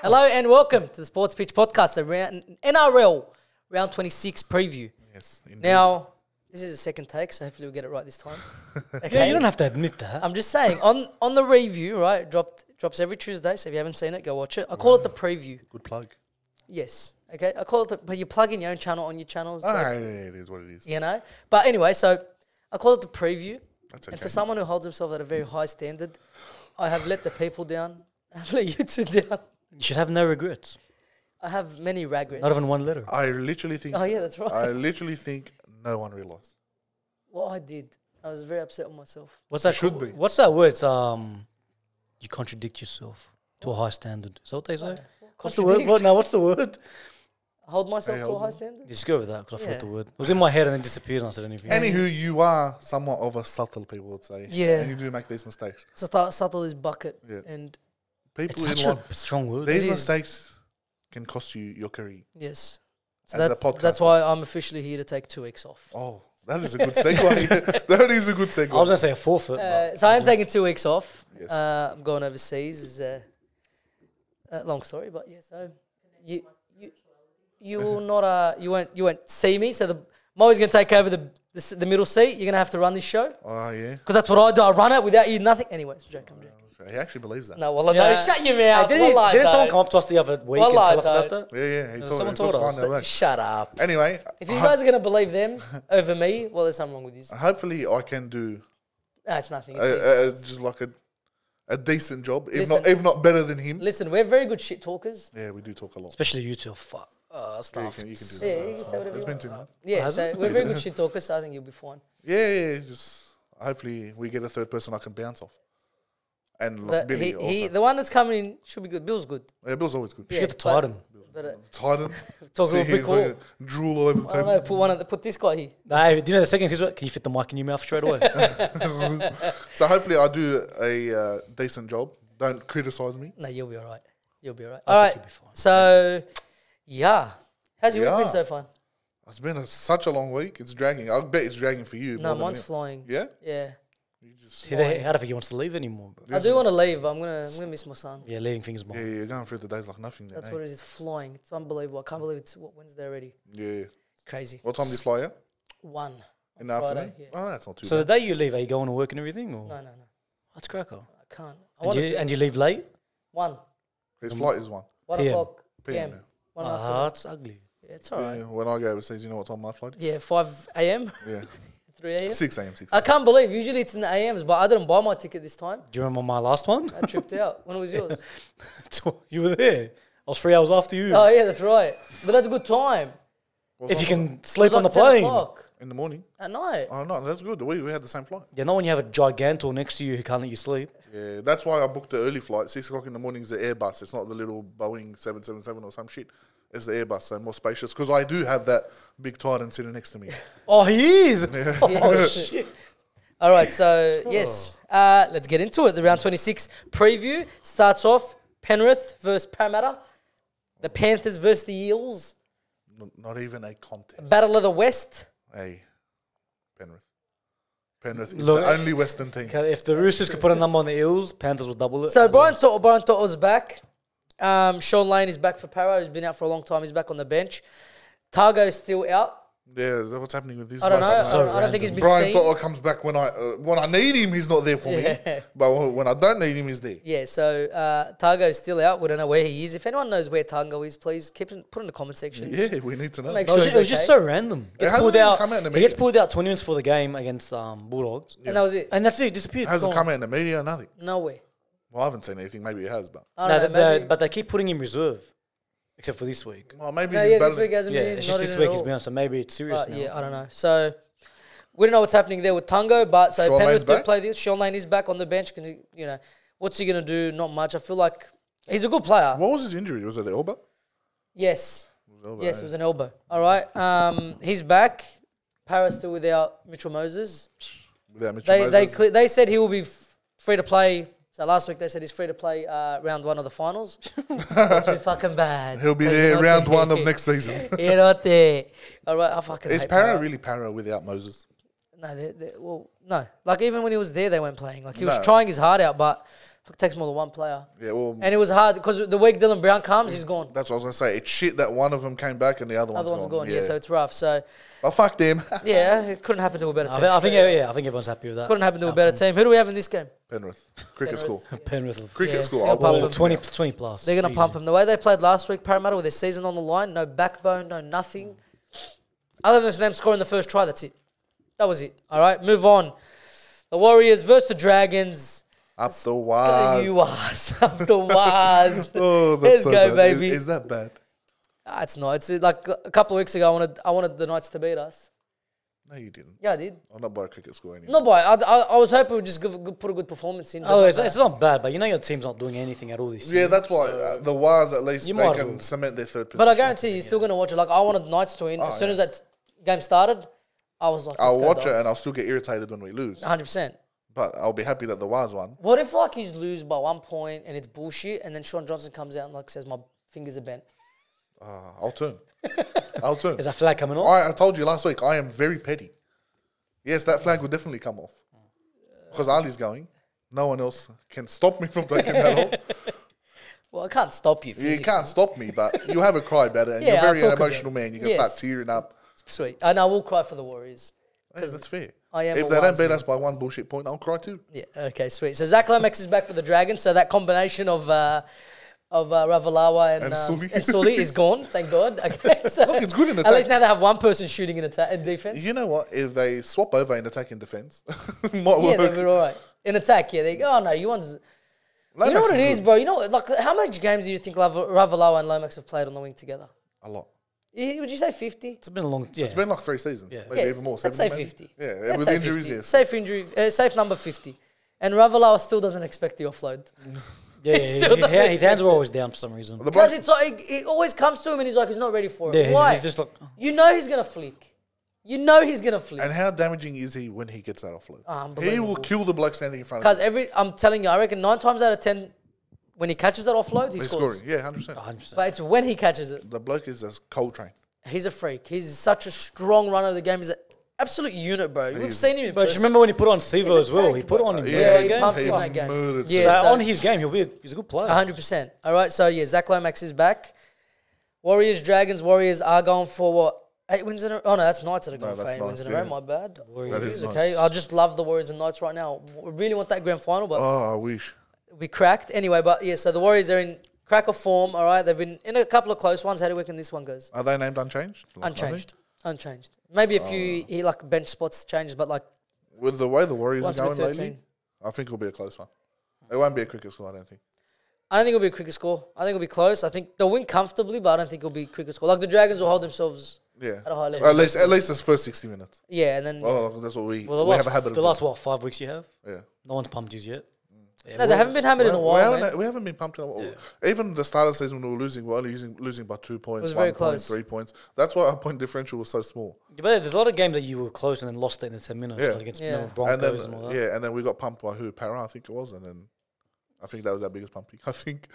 Hello and welcome to the Sports Pitch Podcast, the NRL Round 26 preview. Yes, indeed. Now, this is a second take, so hopefully we'll get it right this time. Okay. Yeah, you don't have to admit that. I'm just saying, on the review, right, drops every Tuesday, so if you haven't seen it, go watch it. I call it the preview. Good plug. Yes, okay? I call it but you plug in your own channel on your channels. Yeah, it is what it is. You know? But anyway, so I call it the preview. That's okay. And for someone who holds himself at a very high standard, I have let the people down. I have let you two down. You should have no regrets. I have many regrets. Not even one letter. I literally think. Oh, yeah, that's right. I literally think no one realised. What I did. I was very upset with myself. What's that? Should be. What's that word? It's, you contradict yourself to a high standard. Is that what they say? What's the word? What's the word? Hold myself Hey, to a hold high on. standard? Just go with that because I Yeah. forgot the word. It was in my head and then disappeared and I said anything. Anywho, you are somewhat of a subtle, people would say. Yeah. And you do make these mistakes. Subtle is bucket. Yeah. And People It's in such life, a strong word. these It is. mistakes can cost you your career. yes. So As a that's podcaster. why I'm officially here to take 2 weeks off. Oh, that is a good segue. That is a good segue. I was going to say a forfeit. but So I am taking 2 weeks off. Yes. I'm going overseas. Is a long story, but yeah. So you will not you won't see me. So I'm always going to take over the middle seat. You're going to have to run this show Oh, yeah. because that's what I do. I run it without you. Nothing. Anyway, it's a joke. I'm joking. He actually believes that. No, well, Yeah. no. Shut your Hey, mouth. didn't Wallah, didn't someone don't. come up to us the other week and Wallah, tell us about don't. that? Yeah, he someone told told us. us. Back. Shut up. Anyway, If you guys are going to believe them over me, well, there's something wrong with you. hopefully I can do No, it's nothing. It's just like a decent job, Listen. if not better than him. Listen, we're very good shit talkers. Yeah, we do talk a lot. Especially you two. Fuck. Yeah, Stuff. you can do that. Yeah, you can say whatever It's you been want. too much. Yeah, Has so we're very good shit talkers, so I think you'll be fine. Yeah, just hopefully we get a third person I can bounce off. And like Billy also. The one that's coming in should be good. Bill's good. Yeah, Bill's always good. You Yeah. should get the Titan. But Titan. talk See to a brick him wall. fucking drool all over the I don't table. know. Put this guy here. Nah, do you know the second is what? Can you fit the mic in your mouth straight away? So hopefully I do a decent job. Don't criticize me. No, you'll be all right. You'll be all right. I All think right. you'll be fine. So, yeah. How's your week Yeah. been so far? It's been such a long week. It's dragging. I bet it's dragging for you. No, more than mine's me. flying. Yeah? Yeah. You just, I don't think he wants to leave anymore, bro. I do want to leave, but I'm gonna miss my son. Yeah, leaving things yeah, behind. you're going through the days like nothing then, That's eh? what it is. It's flying. It's unbelievable. I can't believe it's Wednesday already. Yeah. It's crazy. What time do you fly out? 1 In the Friday, afternoon? yeah. Oh, that's not too So the bad. day you leave, are you going to work and everything? Or? No. That's cracker. I can't. I And wanted you, to. and you leave late? 1 His flight is 1 1 PM. o'clock p.m. PM. now. 1 Ah, afternoon. that's ugly. Yeah, it's all right. Yeah, when I go overseas, you know what time my flight is? Yeah, 5 a.m., Yeah. 3 a.m. 6 a.m. 6 I can't believe. Usually it's in the a.m.s, but I didn't buy my ticket this time. Do you remember my last one? I tripped out. When was yours? You were there. I was 3 hours after you. Oh, yeah, that's right. But that's a good time. What If you time was can sleep It was on the like 10 plane. o'clock it? In the morning? at night. Oh, no, that's good. We had the same flight. Yeah, not when you have a gigantor next to you who can't let you sleep. Yeah, that's why I booked the early flight. 6 o'clock in the morning is the Airbus. It's not the little Boeing 777 or some shit. It's the Airbus, so more spacious. Because I do have that big Titan sitting next to me. Oh, he is. Yeah. Oh shit. All right, so yes, let's get into it. The round 26 preview starts off Penrith versus Parramatta, the Panthers versus the Eels, Not even a contest. Battle of the West. Hey, Penrith. Penrith is Look, the only Western team. Okay, if the Roosters could put a number on the Eels, Panthers will double it. So And Brian lose. To'o's back. Sean Lane is back for Parra, who's been out for a long time. He's back on the bench. Targo's still out. Yeah, that's what's happening with these I don't know. guys. So I don't think he's been Brian seen. To'o comes back when I need him. He's not there for Yeah. me. But when I don't need him, he's there. Yeah, so Targo's still out. We don't know where he is. If anyone knows where Targo is, please put it in the comment section. Yeah, we need to know. Make No, sure it was just he's so okay. random. It hasn't even come out in the He gets media. pulled out 20 minutes for the game against Bulldogs. And that was it. And that's it, disappeared. Hasn't Gone. come out in the media, nothing. Nowhere. Well, I haven't seen anything. Maybe it has, but I No, don't know. Maybe. but they keep putting him reserve, except for this week. well, maybe No, he's yeah, this battling. week hasn't Yeah, been. it's not just this in week at he's all. been on, so maybe it's serious now. Yeah, I don't know. So we don't know what's happening there with Tungo, but so Sean Penrith Lane's do back? play this. Sean Lane is back on the bench. What's he gonna do? Not much. I feel like he's a good player. What was his injury? Was it the elbow? Yes, It was elbow, yes, eh? it was an elbow. All right, he's back. Parra's still without Mitchell Moses. Without Mitchell They Moses. they said he will be free to play. So last week they said he's free to play round 1 of the finals. Not too fucking bad. He'll be 'Cause there you're not round there. 1 of next season. You're not there. All right, I fucking Is hate Para Parra. really Para without Moses? No, well, no. Like even when he was there, they weren't playing. Like he was No. trying his heart out, but It takes more than one player. Yeah, well, And it was hard because the week Dylan Brown comes, he's gone. that's what I was gonna say. It's shit that one of them came back and the other Other one's one's gone. gone. Yeah, so it's rough. So but fuck them. yeah, it couldn't happen to a better team. I think everyone's happy with that. Couldn't happen to a better team. Who do we have in this game? Penrith cricket school. Penrith. Cricket Yeah, school. they'll I'll pump believe them. it. 20 plus. They're going to easy. pump them. The way they played last week, Parramatta, with their season on the line, no backbone, no nothing. Other than them scoring the first try, that's it. That was it. All right, move on. The Warriors versus the Dragons. Up the wires. You was up the wires. Oh, that's Let's so go, bad. baby. Is that bad? It's not. It's like a couple of weeks ago, I wanted the Knights to beat us. No, you didn't. Yeah, I did. I'm not by a cricket school anymore. No, boy. I was hoping we'd just put a good performance in. but Oh, not it's bad. not bad, but you know your team's not doing anything at all this Yeah, year. that's why the wires at least You they might as can well. cement their third position. But I guarantee you're still going to watch it. Like, I wanted Knights to win. As soon as that game started, I was like, I'll let's go, watch it Dogs. and I'll still get irritated when we lose. 100%. But I'll be happy that the wires won. What if, like, you lose by 1 point and it's bullshit, and then Sean Johnson comes out and, like, says, my fingers are bent? I'll turn. I'll turn. Is that flag coming off? I told you last week, I am very petty. Yes, that flag will definitely come off. Because Ali's going. No one else can stop me from taking that off. Well, I can't stop you You physically. can't stop me, but you have a cry about it. And Yeah, you're very I'll an talk emotional about it. man. You can Yes. start tearing up. Sweet. And I will cry for the Warriors. Hey, that's fair. I am If a they don't wise beat man. us by one bullshit point, I'll cry too. Yeah, okay, sweet. So Zach Lomax is back for the Dragons. So that combination of Ravalawa And Sully. and Sully is gone, thank God. Okay, so Look, it's good in at attack. least now they have one person shooting in defense. You know what? If they swap over in attack and defense, might Yeah, work. they'll be all right. In attack, yeah. They go, oh, no, you want... You know Lomax what it is, good. bro? You know, like, how much games do you think Ravalawa and Lomax have played on the wing together? A lot. Would you say 50? It's been a long... Yeah. It's been like 3 seasons. Yeah. Maybe Yeah, even more. let's say 70 maybe? 50. Yeah, Let's with say injuries, 50. yes. Safe number 50. And Ravalawa still doesn't expect the offload. Yeah, Still doesn't his hands are always down for some reason. The Because bloke, it's like, it always comes to him and he's like, he's not ready for it. Yeah, Why? he's just like... You know he's going to flick. You know he's going to flick. and how damaging is he when he gets that offload? He Unbelievable. will kill the bloke standing in front of him. Because I'm telling you, I reckon 9 times out of 10, when he catches that offload, he He's scores. scoring. Yeah, 100%. 100%. But it's when he catches it. The bloke is a cold train. He's a freak. He's such a strong runner of the game. He's an absolute unit, bro. We've is. seen him in But you person. remember when he put on Sevo He's as well? tank, He put bro. on him. Yeah, he game. pumped he in that game. murdered Yeah, So so- on his game, he's a good player. 100%. All right, so yeah, Zach Lomax is back. Warriors, Dragons. Warriors are going for what? 8 wins in a row? Oh, no, that's Knights that are going No, for 8 that's wins in a Knights, row. yeah. My bad. Warriors. That is Okay, I just love the Warriors and Knights right now. I really want that grand final, but Oh, I wish. we cracked. Anyway, but yeah, so the Warriors are in crack of form, all right? They've been in a couple of close ones. How do you reckon this one goes? Are they named unchanged? Like Unchanged. Unchanged. Maybe a few like bench spots changes, but like nothing? With the way the Warriors are 1 to going 13. lately, I think it'll be a close one. It won't be a cricket score, I don't think. I don't think it'll be a cricket score. I think it'll be close. I think they'll win comfortably, but I don't think it'll be a cricket score. Like the Dragons will hold themselves Yeah. at a high level. At least this first 60 minutes. Yeah, and then Oh, that's what we Well, we have a habit of the doing. last, 5 weeks you have? Yeah. No one's pumped you yet. Yeah, no, they haven't been hammered in a we, while, haven't, man. we haven't been pumped. Even the start of the season, when we were losing, we were only losing by 2 points, was 1 very point, close. 3 points. That's why our point differential was so small. Yeah, but there's a lot of games that you were close and then lost it in the 10 minutes. Yeah. Like against Yeah. And Broncos then and all that. and then we got pumped by who? Para, I think it was, and then I think that was our biggest pumping. I think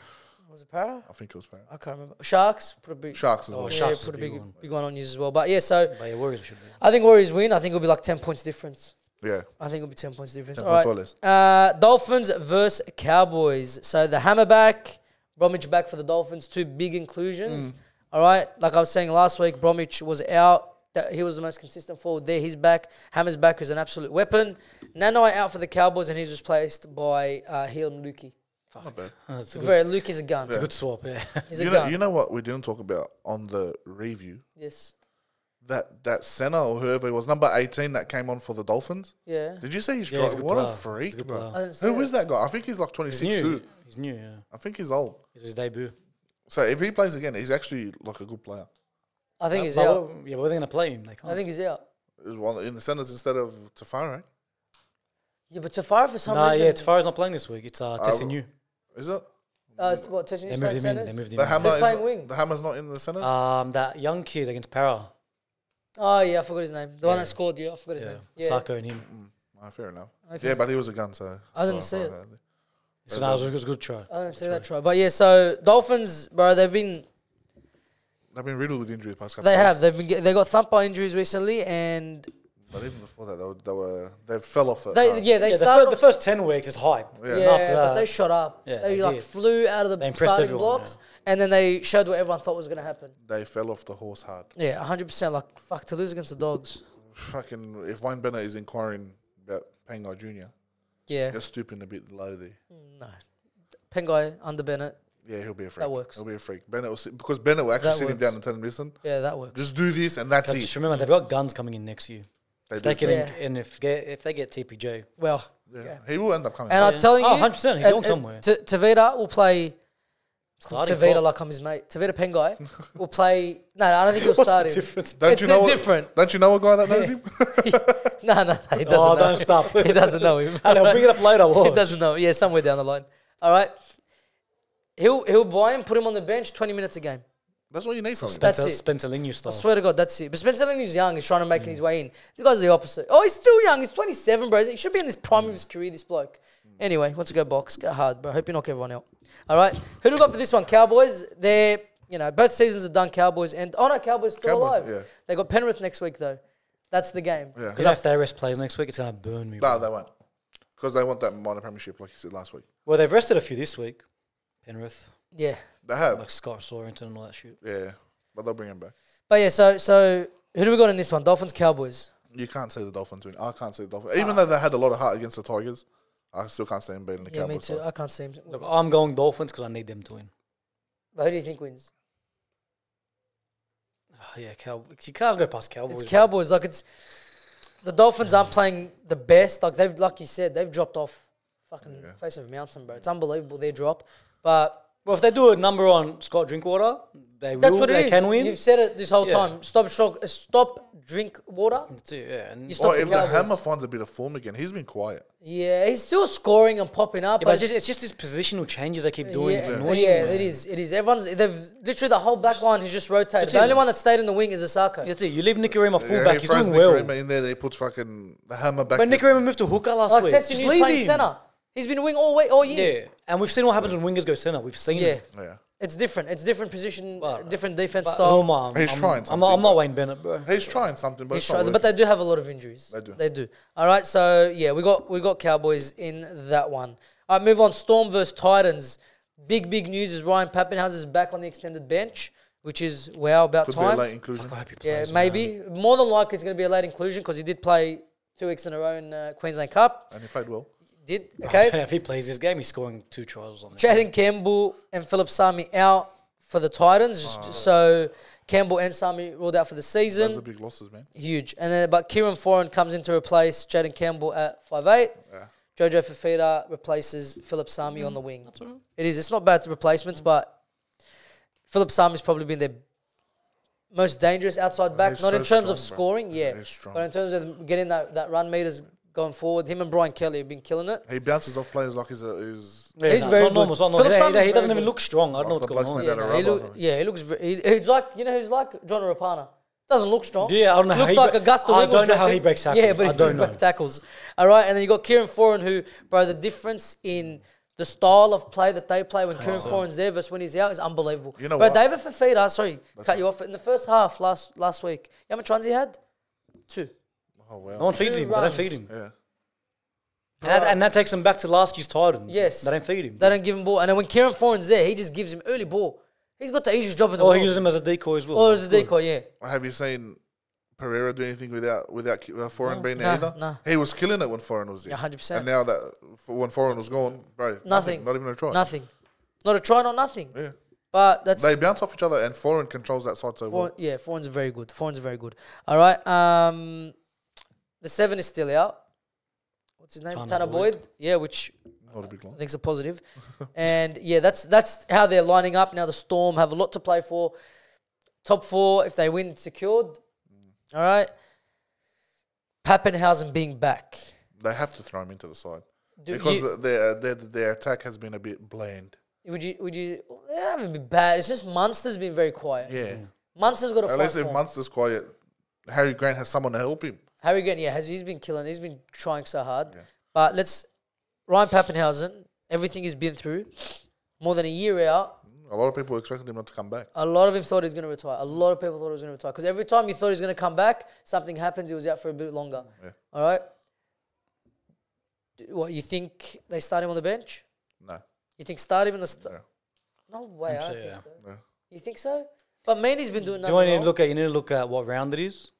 Was it Para? it was Para. I can't remember. Sharks put a big Sharks as Oh, well. Sharks yeah, is put a a big big one. big one on you as well. But yeah, so But yeah, Warriors should be. I think Warriors win. I think it'll be like 10 points difference. Yeah. I think it'll be 10 points difference. 10 All right. points or less. Dolphins versus Cowboys. So the Hammerback, Bromwich back for the Dolphins. 2 big inclusions. All right. Like I was saying last week, Bromwich was out. He was the most consistent forward there. He's back. Hammer's back is an absolute weapon. Nanai out for the Cowboys, and he's replaced by Helam Lukey. Not bad. It's a good, Lukey's a gun. it's a good swap, yeah. He's a You know, gun. you know what we didn't talk about on the review? Yes. That center or whoever it was, number 18 that came on for the Dolphins. Yeah. Did you see his Yeah, he's drive? a good What a player. He's a freak, good bro. player. I didn't see Who that. is that guy? I think he's like He's 26 new. too. He's new, yeah. I think he's old. It's his debut. So if he plays again, he's actually like a good player. I think he's But out. yeah, where are they going to play him? They can't. I think he's out. He's one in the centers instead of Tafari. Yeah, but Tafari for some Nah, reason. yeah, Tafari's not playing this week. It's Tessin Is it? What, Tessin They East moved him in. centers? They moved him The in. hammer Who's playing is wing? the hammer's not in the centers. That young kid against Para. Oh, yeah, I forgot his name. The one Yeah. that scored, I forgot his Yeah, name. Yeah. Sako and him. Fair enough. Okay. Yeah, but he was a gun, so I didn't see it. So that was a good try. I didn't see that try. But yeah, so Dolphins, bro, They've been riddled with injuries past couple they of have. weeks. They got thumped by injuries recently, and But even before that, they fell off. They Yeah, started the first 10 weeks is hype. Yeah. And yeah, after but that, they shot up. Yeah, they they like did. flew out of They the impressed starting everyone, blocks, and then they showed what everyone thought was going to happen. They fell off the horse hard. Yeah, 100%. Like fuck, to lose against the Dogs. Fucking, if Wayne Bennett is inquiring about Pangai Jr., Yeah, you're stooping a bit low there. no. Pengai under Bennett. Yeah, he'll be a freak. That works. He'll be a freak. Bennett will because Bennett will actually That sit him works. down and tell him, listen, Yeah, that works. just do this and that's just it. remember, they've got guns coming in next year. They If do. they can, Yeah. and if they get TPJ, Well, Yeah. He will end up coming. and back. I'm telling you, 100%, he's going somewhere. Tavita will play. Starting Tavita, prop. like I'm his mate. Tavita Pengai will play. No, I don't think he'll What's start the him. difference? Don't you know different. Don't you know a guy that knows him? No, he doesn't. Oh, know. don't stop. He doesn't know him. And I'll bring it up later. He Watch. doesn't know. Yeah, somewhere down the line. All right. He'll buy him, put him on the bench, 20 minutes a game. That's what you need from him. That's Spencer, it. Spencer Linu I style. swear to God, that's it. But Spencer Ling's young. He's trying to make his way in. This guy's the opposite. Oh, he's still young. He's 27, bro. He should be in this prime of his career, this bloke. Anyway, wants to go box. Go hard, bro. Hope you knock everyone out. All right. Who do we got for this one? Cowboys. They're, both seasons are done, Cowboys. And, Cowboys still Cowboys, alive. yeah. They got Penrith next week, though. That's the game. Yeah. Because if they rest players next week, it's going to burn me. No, bro. they won't. Because they want that minor premiership, like you said last week. Well, they've rested a few this week. Penrith, Yeah. They have. like Scott Sorensen and all that shit. Yeah. But they'll bring him back. But yeah, so who do we got in this one? Dolphins, Cowboys. You can't say the Dolphins win. I can't say the Dolphins. Even though they had a lot of heart against the Tigers, I still can't see them beating the Yeah, Cowboys. me too. side. I can't see him. Look, I'm going Dolphins because I need them to win. But who do you think wins? Oh, yeah, Cowboys. You can't go past Cowboys. It's Cowboys. Like it's the Dolphins aren't playing the best. Like you said, they've dropped off fucking face of a mountain, bro. It's unbelievable their drop. But Well, if they do a number on Scott Drinkwater, they that's will. what it They is. can win. You've said it this whole Yeah. time. Stop, drink water. That's it, yeah. And You stop Or the if the Cowboys. Hammer finds a bit of form again, he's been quiet. Yeah, he's still scoring and popping up. but it's just these positional changes they keep doing. It's annoying. yeah, man. it is. It is. They've literally the whole back line has just rotated. That's The it. only one that stayed in the wing is Asako. That's it. You leave Nicarima Yeah, fullback. he He's throws doing well. Nicarima in there. They put fucking the Hammer back. But there. Nicarima moved to hooker last Like week. Tessie Just News leave playing him. centre. He's been wing all year. Yeah, and we've seen what happens when wingers go centre. We've seen Yeah. it. Yeah. It's different. It's different position, But- different defense But style. He's trying I'm not something, Wayne Bennett, bro. He's trying something, but He's it's not trying, but working. they do have a lot of injuries. They do. All right, so yeah, we got Cowboys in that one. All right, move on. Storm versus Titans. Big news is Ryan Pappenhausen is back on the extended bench, which is about Could be time. a late inclusion. I hope he Yeah, plays, maybe. More than likely, it's going to be a late inclusion because he did play 2 weeks in a row in Queensland Cup. And he played well. Did man. okay. If he plays this game, he's scoring 2 tries on it. Jaden Campbell and Philip Sami out for the Titans, so Campbell and Sami ruled out for the season. Those are big losses, man. Huge. And then, but Kieran Foran comes in to replace Jaden Campbell at 5'8". Yeah. Jojo Fafita replaces Philip Sami on the wing. That's all right. It is. It's not bad replacements, but Philip Sami's probably been their most dangerous outside back. He's Not so in terms of strong, bro. scoring, yeah. He's strong. But in terms of getting that run meters going forward, him and Brian Kelly have been killing it. He bounces off players like he's Yeah, He's no, very it's not good. normal. It's not Philip normal. Sami's He doesn't very even good. look strong. I don't know Like what's the going blokes on. made out of rubber or something. He looks. He's like who's like John Rapana. Doesn't look strong. Yeah, I don't know how Looks he like bre- Augusta. I Wing will don't know drop how it. he breaks tackles. Yeah, but I he don't know. breaks tackles. All right, and then you got Kieran Foran, who, bro, the difference in the style of play that they play when Kieran Foran's there versus when he's out is unbelievable. You know bro, what? David Fafita, sorry, cut you off. In the first half last week, you know how much runs he had? 2. Oh, wow. No one feeds 2 him. They don't runs. feed him. Yeah. And that takes him back to last year's Titans. Yes. They don't feed him. They don't give him ball. And then when Kieran Foran's there, he just gives him early ball. He's got the easiest job in the Or world. he uses him as a decoy as well. Or as a Good. decoy, yeah. Have you seen Pereira do anything without Foreign being there Nah, either? nah. He was killing it when Foreign was there. Yeah, 100%. And now that when Foreign was gone, bro, Nothing. Not even a try. Nothing. Not a try, not nothing. Yeah. But that's... They bounce off each other, and Foreign controls that side so well. Yeah, Foreign's very good. Foreign's very good. All right. The 7 is still out. What's his name? Tanner Tanner Boyd. Yeah, which Not a big I line. think is a positive. And yeah, that's how they're lining up now. The Storm have a lot to play for. Top 4, if they win, secured. All right. Pappenhausen being back. They have to throw him into the side Do because you- their attack has been a bit bland. Would you? They haven't been bad. It's just Munster's been very quiet. Yeah. Munster's got a At least fight if for him. Munster's quiet, Harry Grant has someone to help him. Harry Grant, yeah, he's been killing. He's been trying so hard. Yeah. But Ryan Pappenhausen, everything he's been through, more than a year out. A lot of people expected him not to come back. A lot of him thought he was going to retire. A lot of people thought he was going to retire. Because every time you thought he was going to come back, something happens, he was out for a bit longer. Yeah. All right? What, you think they start him on the bench? No. You think start him in the... Yeah. No way, I don't sure, think yeah. so. No. You think so? But Mandy's been doing You nothing need wrong. to look at what round it is,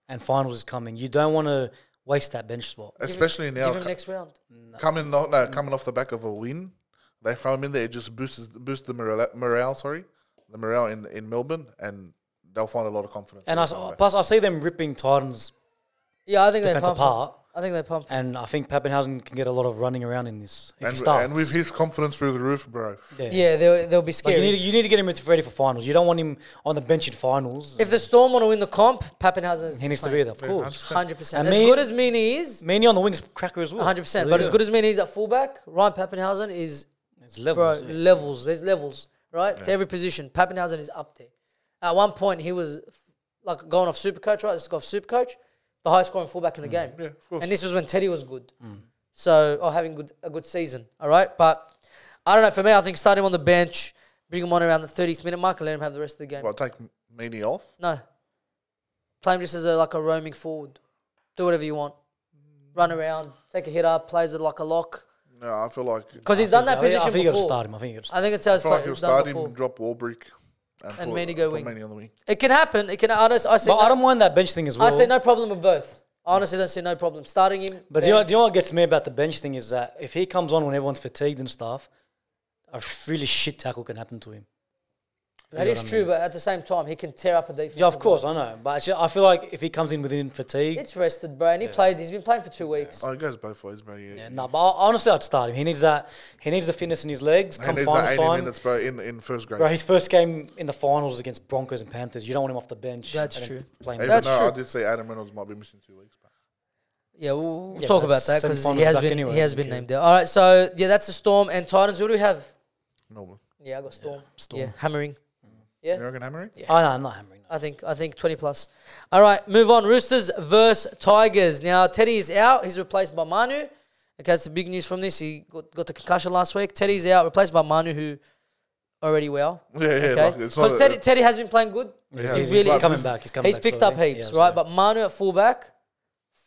and finals is coming. You don't want to waste that bench spot. Especially now, Give him next round. coming off the back of a win, they throw him in there. It just boosts the morale. Sorry, the morale in Melbourne, and they'll find a lot of confidence. And plus, I see them ripping Titans' Yeah, I think they defense pump him. apart, I think they pump him. and I think Pappenhausen can get a lot of running around in this if he starts. and with his confidence through the roof, bro. Yeah, they'll be Like scary. you need to get him ready for finals. You don't want him on the bench in finals. If the Storm want to win the comp, Pappenhausen He needs to be there, of Yeah, course. 100%. And As me- good as Meany is, Meany on the wings cracker as well. 100%. But as good as Meany is at fullback, Ryan Pappenhausen is, It's levels. bro, yeah. levels. There's levels, right? To every position. Pappenhausen is up there. At one point, he was like going off Supercoach, right? Let's go off Supercoach. The highest scoring fullback in the game. Yeah, of course. And this was when Teddy was good. So, or having a good season, all right? But I don't know. For me, I think start him on the bench, bring him on around the 30th minute mark and let him have the rest of the game. Well, take Meany off. No. Play him just as a roaming forward. Do whatever you want. Run around, take a hit up, plays it like a lock. No, I feel like Because he's done that I position think you got to before. start him. I think you got to I think it's how it's I feel like he'll done start before. him, drop Warbrick, And Meany go wing. Meany on the wing. It can happen. It can. I say But I don't mind that bench thing as well. I say no problem with both. I honestly don't see no problem. Starting him. But do you know what gets me about the bench thing is that if he comes on when everyone's fatigued and stuff, a really shit tackle can happen to him. that is true, but at the same time, he can tear up a defense. Yeah, of as course, well. I know. But I feel like if he comes in within fatigue, It's rested, bro. And he played. He's been playing for 2 weeks. Oh, it goes both ways, bro. Yeah. but honestly, I'd start him. He needs that. He needs the fitness in his legs. He Come needs that finals 80 time, minutes, bro, in first grade. bro. His first game in the finals was against Broncos and Panthers. You don't want him off the bench. That's and then true. playing Even That's though I true. did say Adam Reynolds might be missing 2 weeks. But Yeah, we'll Yeah, talk but about that that's because semi-finals he has stuck been anyway, he has who been cares? named there. All right, so yeah, that's the Storm and Titans. Who do we have? Melbourne. Yeah, I got Storm. Storm. Yeah, hammering. You reckon hammering? Oh, no, I'm not hammering. No. I think 20 plus. All right, move on. Roosters versus Tigers. Now Teddy is out. He's replaced by Manu. Okay, that's the big news from this. He got the concussion last week. Teddy's out, replaced by Manu, who already well. Yeah, Okay, like, it's not because Teddy has been playing good. Yeah, He he's really He's is. coming back. He's coming He's back picked up slowly. heaps, Yeah, right? so- But Manu at fullback,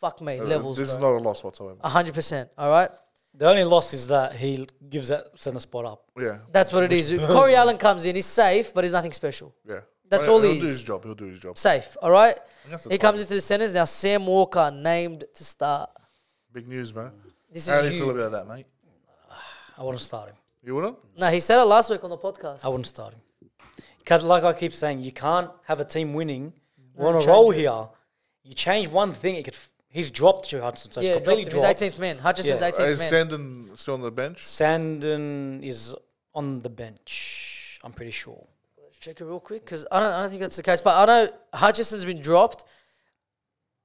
fuck me, levels. This is bro. not a loss whatsoever. 100%. All right. The only loss is that he gives that centre spot up. Yeah, That's what it is. Corey Allen comes in. He's safe, but he's nothing special. yeah. That's Well, all he He'll do is. his job. He'll do his job. Safe. All right. That's the He top. comes into the centres. Now Sam Walker named to start. Big news, man. This How is do you feel huge. about that, mate? I wouldn't start him. You wouldn't? No, he said it last week on the podcast. I wouldn't start him. Because like I keep saying, you can't have a team winning. We're on a change roll it. here. You change one thing, it could. He's dropped Joe Hudson, so Yeah, it's completely dropped him. He's dropped. 18th man. Hutchison's Yeah. 18th Is man. Sandon still on the bench? Sandon is on the bench. I'm pretty sure. Let's check it real quick because I don't think that's the case. But I know Hutchison's been dropped.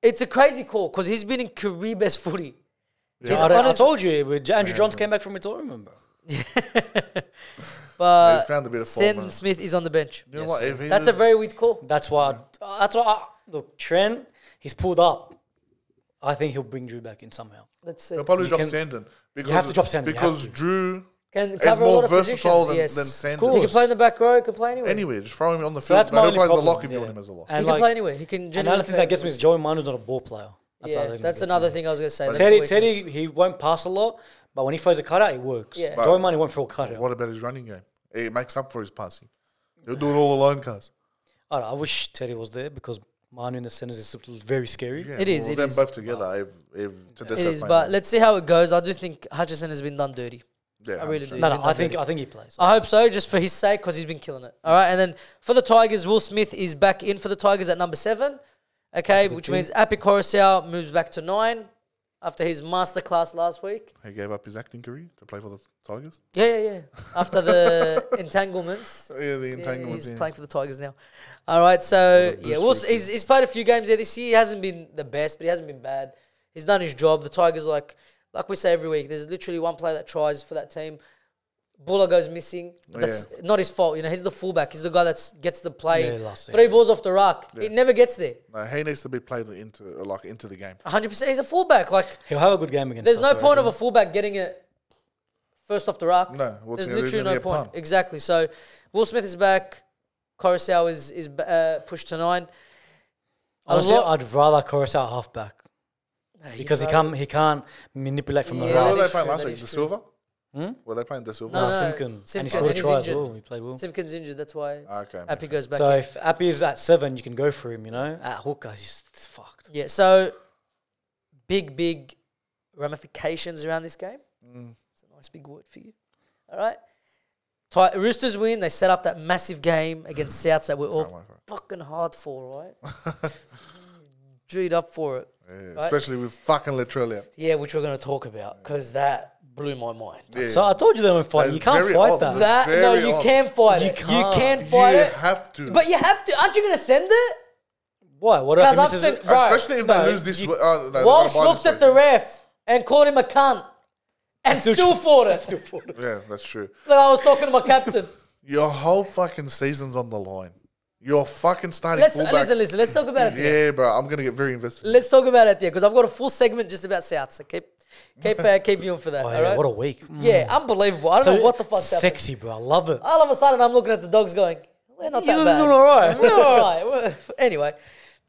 It's a crazy call because he's been in career best footy. He's I honest- told you, Andrew Johns came back from retirement, bro. But He's found a bit of form. Sandon man. Smith is on the bench. You know what? If he That's a was- very weird call. That's why. Look, Trent, he's pulled up. I think he'll bring Drew back in somehow. Let's see. He'll probably You drop can- Sandon. Because, have to drop Sandon, you have Because to. Drew Can is cover a lot more of versatile positions. than Yes. Sandon. He can play in the back row. He can play anywhere. Anyway, just throw him on the So field. that's my But he'll only play as a problem. lock if you yeah. want him as a lock. He And can play anywhere. He can. another genuinely thing play that gets me is Joey Manu's not a ball player. That's the other Yeah, thing that's that gets another me. thing I was going to say. That's Teddy, a weakness. Teddy, he won't pass a lot, but when he throws a cutout, it works. Yeah. Joey Manu won't throw a cutout. What about his running game? It makes up for his passing. He'll do it all alone, cuz. I don't know, I wish Teddy was there because Manu in the centres is very scary. Yeah, It is, well, it them is. both together. If It is, but let's see how it goes. I do think Hutchison has been done dirty. yeah, I really do. No, He's been I done dirty. think he plays. I hope so, just for his sake, because he's been killing it. All right, and then for the Tigers, Will Smith is back in for the Tigers at number 7. Okay, which means Api Coruscant moves back to 9 after his masterclass last week. He gave up his acting career to play for the Tigers. Yeah. After the entanglements. Yeah, the Yeah, entanglements. he's playing for the Tigers now. All right, so What a yeah, boost for his he's played a few games there this year. He hasn't been the best, but he hasn't been bad. He's done his job. The Tigers, like we say every week, there's literally one player that tries for that team. Buller goes missing. But that's not his fault. You know, he's the fullback. He's the guy that gets the play. Yeah, last 3 year. balls off the ruck. It never gets there. No, he needs to be played into the game. 100%. He's a fullback. Like, He'll have a good game against there's us, no I point of reckon. a fullback getting it first off the ruck. No, what's There's gonna literally do? no point. Exactly. So Will Smith is back. Coruscant is pushed to 9. Honestly, I'd rather Coruscant halfback because you'd he can't manipulate from the Yeah, Where right. were that they is playing true, last that week? is The true. Silver? Hmm? Were they playing the Silver? No, no. Simpkin. And he Simpkin, scored a and he's try as injured. well. He played well. Simpkin's injured. That's why Okay. Appy goes back So in. if Appy is at 7, you can go for him, you know. At hooker, he's just it's fucked. Yeah, so big ramifications around this game. It's a nice big word for you. All right. Roosters win. They set up that massive game against Souths that we're all Can't wait for it. fucking hard for, right? G'd up for it. Yeah, Right. especially with fucking Latrell out. Yeah, which we're going to talk about because that blew my mind. Yeah. So I told you they weren't fighting. You That's can't very fight odd. that. That no, Very you odd. can fight You it. can't. You can fight you it, have to. but you have to. Aren't you going to send it? Why? What Because if I've he seen. misses? Bro, Especially if they no, lose this. you- No, they're Walsh gonna buy looked this at the week. ref and called him a cunt, and still fought it. Yeah, that's true. Like I was talking to my captain. Your whole fucking season's on the line. You're fucking starting Let's fullback. listen. Let's talk about it. There. Yeah, bro. I'm gonna get very invested. Let's talk about it there because I've got a full segment just about South. So keep you on for that. Oh, all yeah, right? what a week. Yeah, unbelievable. I don't know what the fuck's happening. Sexy, bro. I love it. All of a sudden, I'm looking at the dogs going, we're not that You're bad. doing all right. We're all right. Anyway,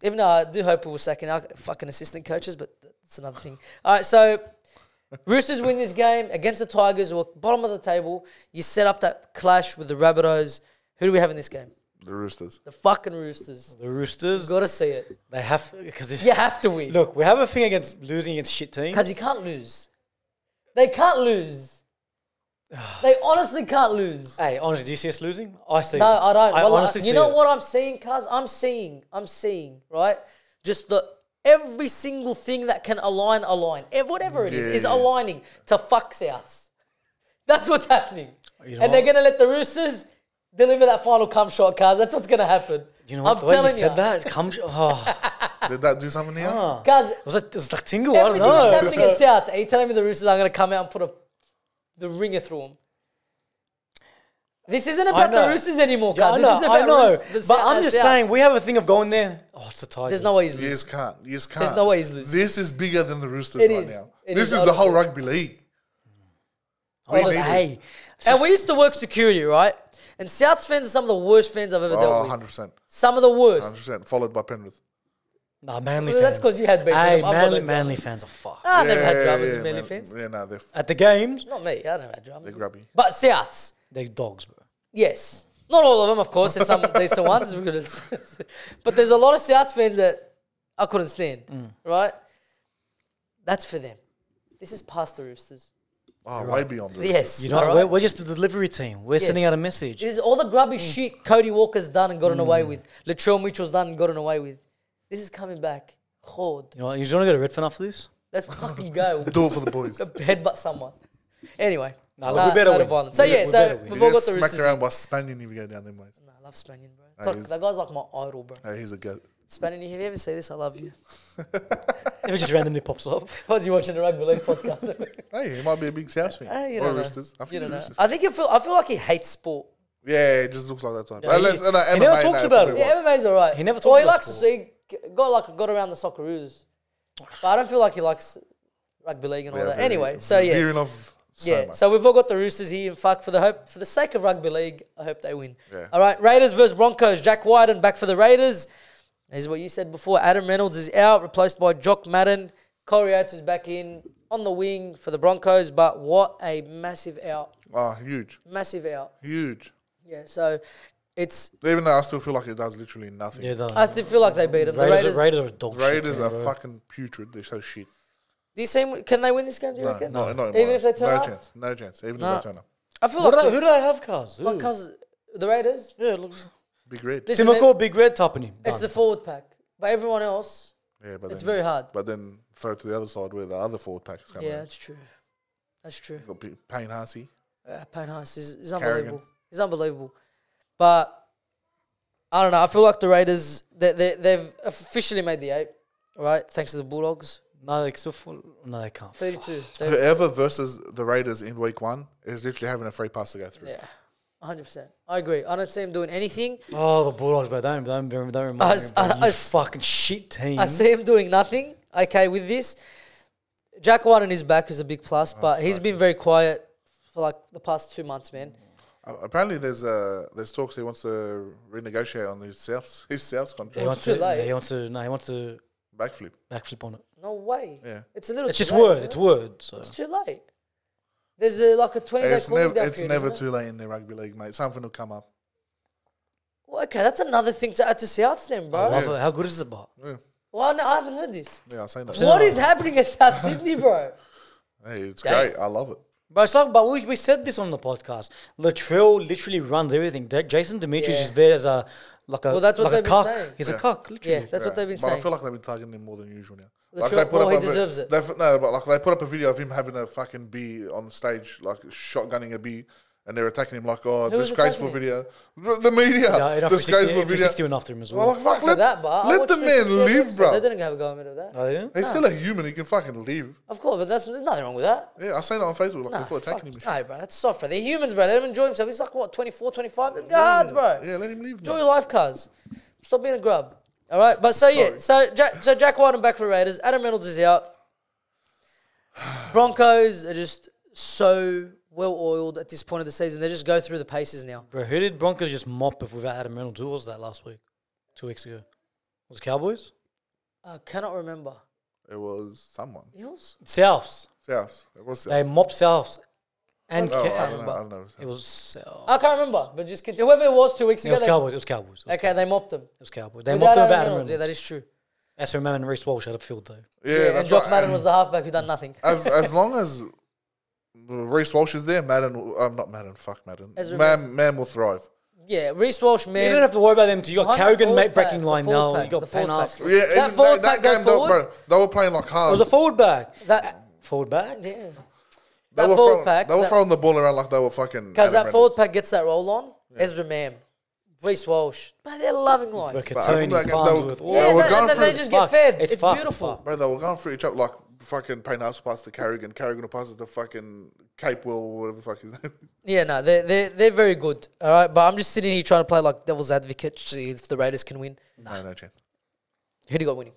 even though I do hope we will sack in our fucking assistant coaches, but that's another thing. All right, so Roosters win this game against the Tigers, who are bottom of the table. You set up that clash with the Rabbitohs. Who do we have in this game? The Roosters. The fucking Roosters. The Roosters, You've got to see it. they have because You have to win. look, we have a thing against losing against shit teams. Because you can't lose. They can't lose. They honestly can't lose. Hey, honestly, do you see us losing? I see. No, I don't. Well, honestly you see know it. what I'm seeing, cuz? I'm seeing, right? Just every single thing that can align. Whatever it is Yeah. aligning to fuck Souths. That's what's happening. You know And they're what? going to let the Roosters deliver that final cum shot, cuz. That's what's going to happen. You know what? I'm The way you telling said you. that, it comes. Oh, Did that do something here? Cuz it was like tingle. I don't everything that's know. happening at South, are you telling me the Roosters are going to come out and put the ringer through them? This isn't about the Roosters anymore, cuz. Yeah, This is about I know. the But I'm just Souths. saying, we have a thing of going there. Oh, it's the Tigers. There's no way he's You losing. just can't. You just can't. There's no way he's losing. This is bigger than the Roosters It right is. now. It This is, is the whole honestly. rugby league. Honestly. Hey, it's And just- we used to work security, right? And Souths fans are some of the worst fans I've ever Oh, dealt with. 100%. Some of the worst. 100%. Followed by Penrith. Nah, Manly Well, fans. that's 'cause you had beef with Hey, them. I've got no Manly drama. fans are fucked. I never had dramas yeah, with Manly man. fans. Yeah, no, they're At the games, Not me. I never had dramas. they're grubby. But Souths, they're dogs, bro. yes. Not all of them, of course. There's some decent ones. But there's a lot of Souths fans that I couldn't stand, right? That's for them. This is past the Roosters. Oh, way beyond the Yes. You know, alright? we're just a delivery team. We're sending Yes. out a message. This is all the grubby shit Cody Walker's done and gotten away with. Latrell Mitchell's done and gotten away with. This is coming back. Horde. You know, you want to go to Redfern after this? Let's fucking go. Do it for the boys. Headbutt someone. Anyway. Nah, look, we better no to win. violence. So We yeah, better so win. we've You all got just the smacked Roosters. around by Spanian if you go down there, mate. Nah, I love Spanion, bro. It's Hey, like, he's- that guy's like my idol, bro. Hey, he's a goat. Spanion, if you ever say this, I love you. If it just randomly pops up. Was you watching the rugby league podcast? Hey, he might be a big South fan. You or don't know. Roosters. I think You he's don't know. Roosters. I think I feel like he hates sport. Yeah, it just looks like that type. Yeah, Unless, he MMA, never talks about probably it. Yeah, won't. MMA's alright. He never Well, talked he about likes sport. he got around the Socceroos. But I don't feel like he likes rugby league and all Yeah, that. very- Anyway, so yeah. Veering off so Yeah, much. so we've all got the Roosters here. And fuck, for the sake of rugby league, I hope they win. Yeah. All right, Raiders versus Broncos. Jack Wyden back for the Raiders. As what you said before, Adam Reynolds is out, replaced by Jock Madden. Corey Oates is back in on the wing for the Broncos, but what a massive out. Oh, huge. Massive out. Huge. Yeah, so it's... Even though I still feel like it does literally nothing. Yeah, I feel like they beat them. The Raiders Raiders... are dog Raiders shit. are bro. fucking putrid. They're so shit. Do you see, can they win this game, do you No, reckon? no, no. Even if they turn no up? chance. No chance. Even No. if they turn up. I feel Who like... do they have, cars? Because the Raiders... Yeah, it looks. Big red. Listen, Timoko, Big Red, Tuppenny. it's the forward pack. But everyone else, Yeah, but it's then, very hard. But then throw it to the other side where the other forward pack is coming. Yeah, in. that's true. That's true. You've got Payne Harsey. Payne Haas is Carrigan. unbelievable. He's unbelievable. But I don't know. I feel like the Raiders, they've officially made the 8, right? Thanks to the Bulldogs. No, they still full. No, they can't. 32. Whoever versus the Raiders in week 1 is literally having a free pass to go through. Yeah, 100%. I agree. I don't see him doing anything. Oh, the Bulldogs, bro. Don't remind me, bro. You fucking shit team. I see him doing nothing, okay, with this. Jack Wyden is back is a big plus, but he's been very quiet for like the past 2 months, man. Apparently, there's talks he wants to renegotiate on his South's contract. He wants too to. late. He wants to. No, he wants to Backflip. backflip on it. No way. Yeah. It's a little. It's too just late, word. isn't It's it? word. So It's too late. There's like a 20-day It's cooling never, down it's period, never isn't it? too late in the rugby league, mate. Something will come up. Well, okay, that's another thing to add to South then, bro. I love it. How good is it, but Yeah, Well, no, I haven't heard this. yeah, I'll say that. seen What it is happening at South Sydney, bro? Hey, it's Damn. great. I love it. But it's like, but we said this on the podcast. Latrell literally runs everything. Jason Demetrius Yeah. is there as a Well, that's what like a they've been cock. saying. He's Yeah. a cock, literally. Yeah, that's what they've been But I saying. feel like they've been targeting him more than usual now. Latrell, he deserves it. No, but like they put up a video of him having a fucking bee on stage, like shotgunning a bee, and they're attacking him like, oh, Who was disgraceful attacking video. The media, Yeah, enough for 60, disgraceful for video. 60 went after him as Well, well. like, fuck, For that, but I let watched the the man 60th live, episode. bro. They didn't have a go at that. Oh, yeah? He's still a human. He can fucking live. Of course, but there's nothing wrong with that. Yeah, I seen it on Facebook. Like Nah, people fuck, attacking him. And shit. no, bro, that's soft, bro. They're humans, bro. Let him enjoy himself. He's like, what, 24, 25? Let him go hard, bro. Yeah, let him live. Enjoy Man. your life, cuz. Stop being a grub. All right? But so, yeah. So Jack White back for Raiders. Adam Reynolds is out. Broncos are just so well-oiled at this point of the season. They just go through the paces now. Bro, who did Broncos just mop if without Adam Reynolds? Who was that last week? 2 weeks ago? Was it Cowboys? I cannot remember. It was someone. Eels? Souths. South. It was South. They mopped Souths. And Oh, Ca- I don't know. it was South. I can't remember, but just continue. Whoever it was 2 weeks It ago. was Cowboys. It was Cowboys. It was, Okay, they mopped them. it was Cowboys. They Without mopped them Adam without Adam Reynolds. Reynolds. Yeah, that is true. Esther Mann and Reece Walsh had a field day. Yeah, And that's Jock right. Madden And was the halfback who done nothing. as long as Reece Walsh is there, Madden. Not Madden. Fuck Madden. Ezra Man will thrive. Yeah, Reece Walsh, You man. don't have to worry about them. You got Behind the Carrigan forward mate breaking pack, the line forward now. pack, You got the forward Penn pack. Haas. Yeah, That forward pack go game, forward? they were playing like It halves. was a forward back. That Forward back? yeah. They That were forward throwing, pack. They were throwing the ball around like they were fucking. Because Adam that forward Reynolds. pack gets that roll on. Ezra Mam, Reece Walsh. Man, they're loving life. Look But at I Tony think like they Farnsworth. were- Yeah, they were they, going they through. just get Fuck, fed. it's It's fucked, beautiful. fuck. Bro, they were going through each other like fucking Payne Haas pass to Carrigan. Carrigan will pass it to fucking Cape Will or whatever the fuck his name. Yeah, no, they're very good. All right, but I'm just sitting here trying to play like devil's advocate to see if the Raiders can win. No chance. Who do you got winning?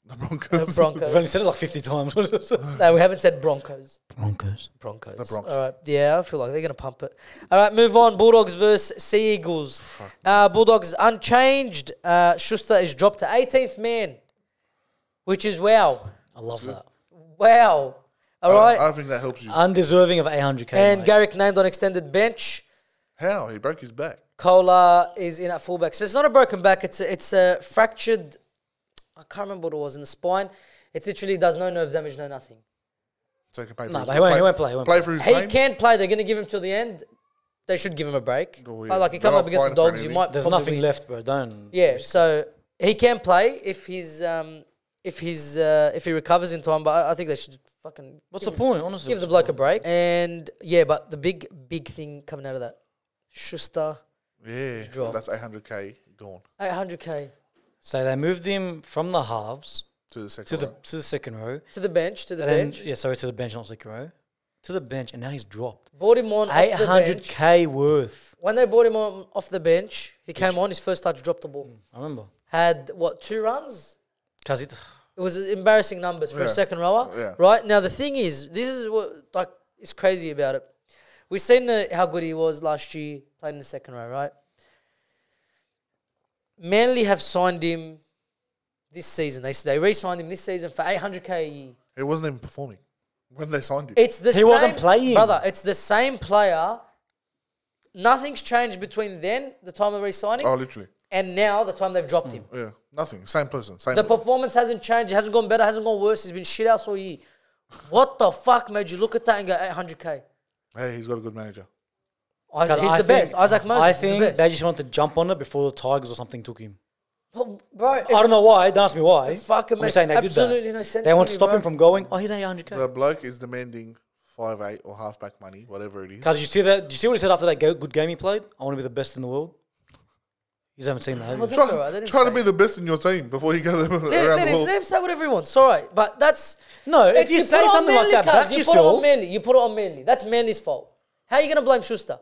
The Broncos. We've Broncos. only said it like 50 times. No, we haven't said Broncos. Broncos. Broncos. The Bronx. All right. Yeah, I feel like they're going to pump it. All right, move on. Bulldogs versus Sea Eagles. Bulldogs unchanged. Schuster is dropped to 18th man, which is wow. I love that. Wow. All right. I don't think that helps you. Undeserving of 800k. And mate. Garrick named on extended bench. How? He broke his back. Kohler is in at fullback. So it's not a broken back. It's a fractured. I can't remember what it was in the spine. It literally does no nerve damage, no nothing. So he can pay for No, his but he won't play. He won't play for his He name. can play. They're going to give him till the end. They should give him a break. Oh, yeah. But like, he They're come up not against the fighting for Dogs, you anything. might There's probably nothing win. left, bro. Don't. Yeah, so he can play if he recovers in time. But I think they should fucking What's the point, honestly? give the bloke a break. And yeah, but the big thing coming out of that, Schuster, Yeah, dropped. that's 800k gone 800k So they moved him from the halves to the second. to the row. to the second row. to the bench, And then, bench. yeah, sorry, to the bench, not second row. To the bench, and now he's dropped. Brought him on off the bench. 800k worth. When they brought him on off the bench, he came on. His first touch, dropped the ball. I remember. Had what, 2 runs? Because it. It was embarrassing numbers for a Yeah. second rower. Yeah. Right now, the thing is, this is what like is crazy about it. We've seen how good he was last year playing in the second row, right? Manly have signed him this season. They re-signed him this season for 800k a year. He wasn't even performing when they signed him. It's the He same, wasn't playing. brother. It's the same player. Nothing's changed between then, the time of re-signing, Oh, literally. and now the time they've dropped him. Yeah, nothing. Same person. Same. The performance hasn't changed. It hasn't gone better. Hasn't gone worse. He's been shit house all year. What the fuck made you look at that and go 800k? Hey, he's got a good manager. He's I the best. think- Isaac Moses I is the think best. they just wanted to jump on it before the Tigers or something took him. Bro, I don't know why. Don't ask me why. it fucking I'm makes just saying they did absolutely that. no sense They to want to me, stop bro. him from going. Oh, he's 800k. The bloke is demanding 5'8" or halfback money, whatever it is. Because you see that? Do you see what he said after that good game he played? I want to be the best in the world. You haven't seen that. have you? Well, that's all right. Let him Try to say be it. the best in your team before you go around Let the world. him say whatever he wants. All right, but that's No, if you put say it on something like Manly, that, cuz. back You put it on yourself. Manly. You put it on Manly. That's Manly's fault. How are you gonna blame Schuster?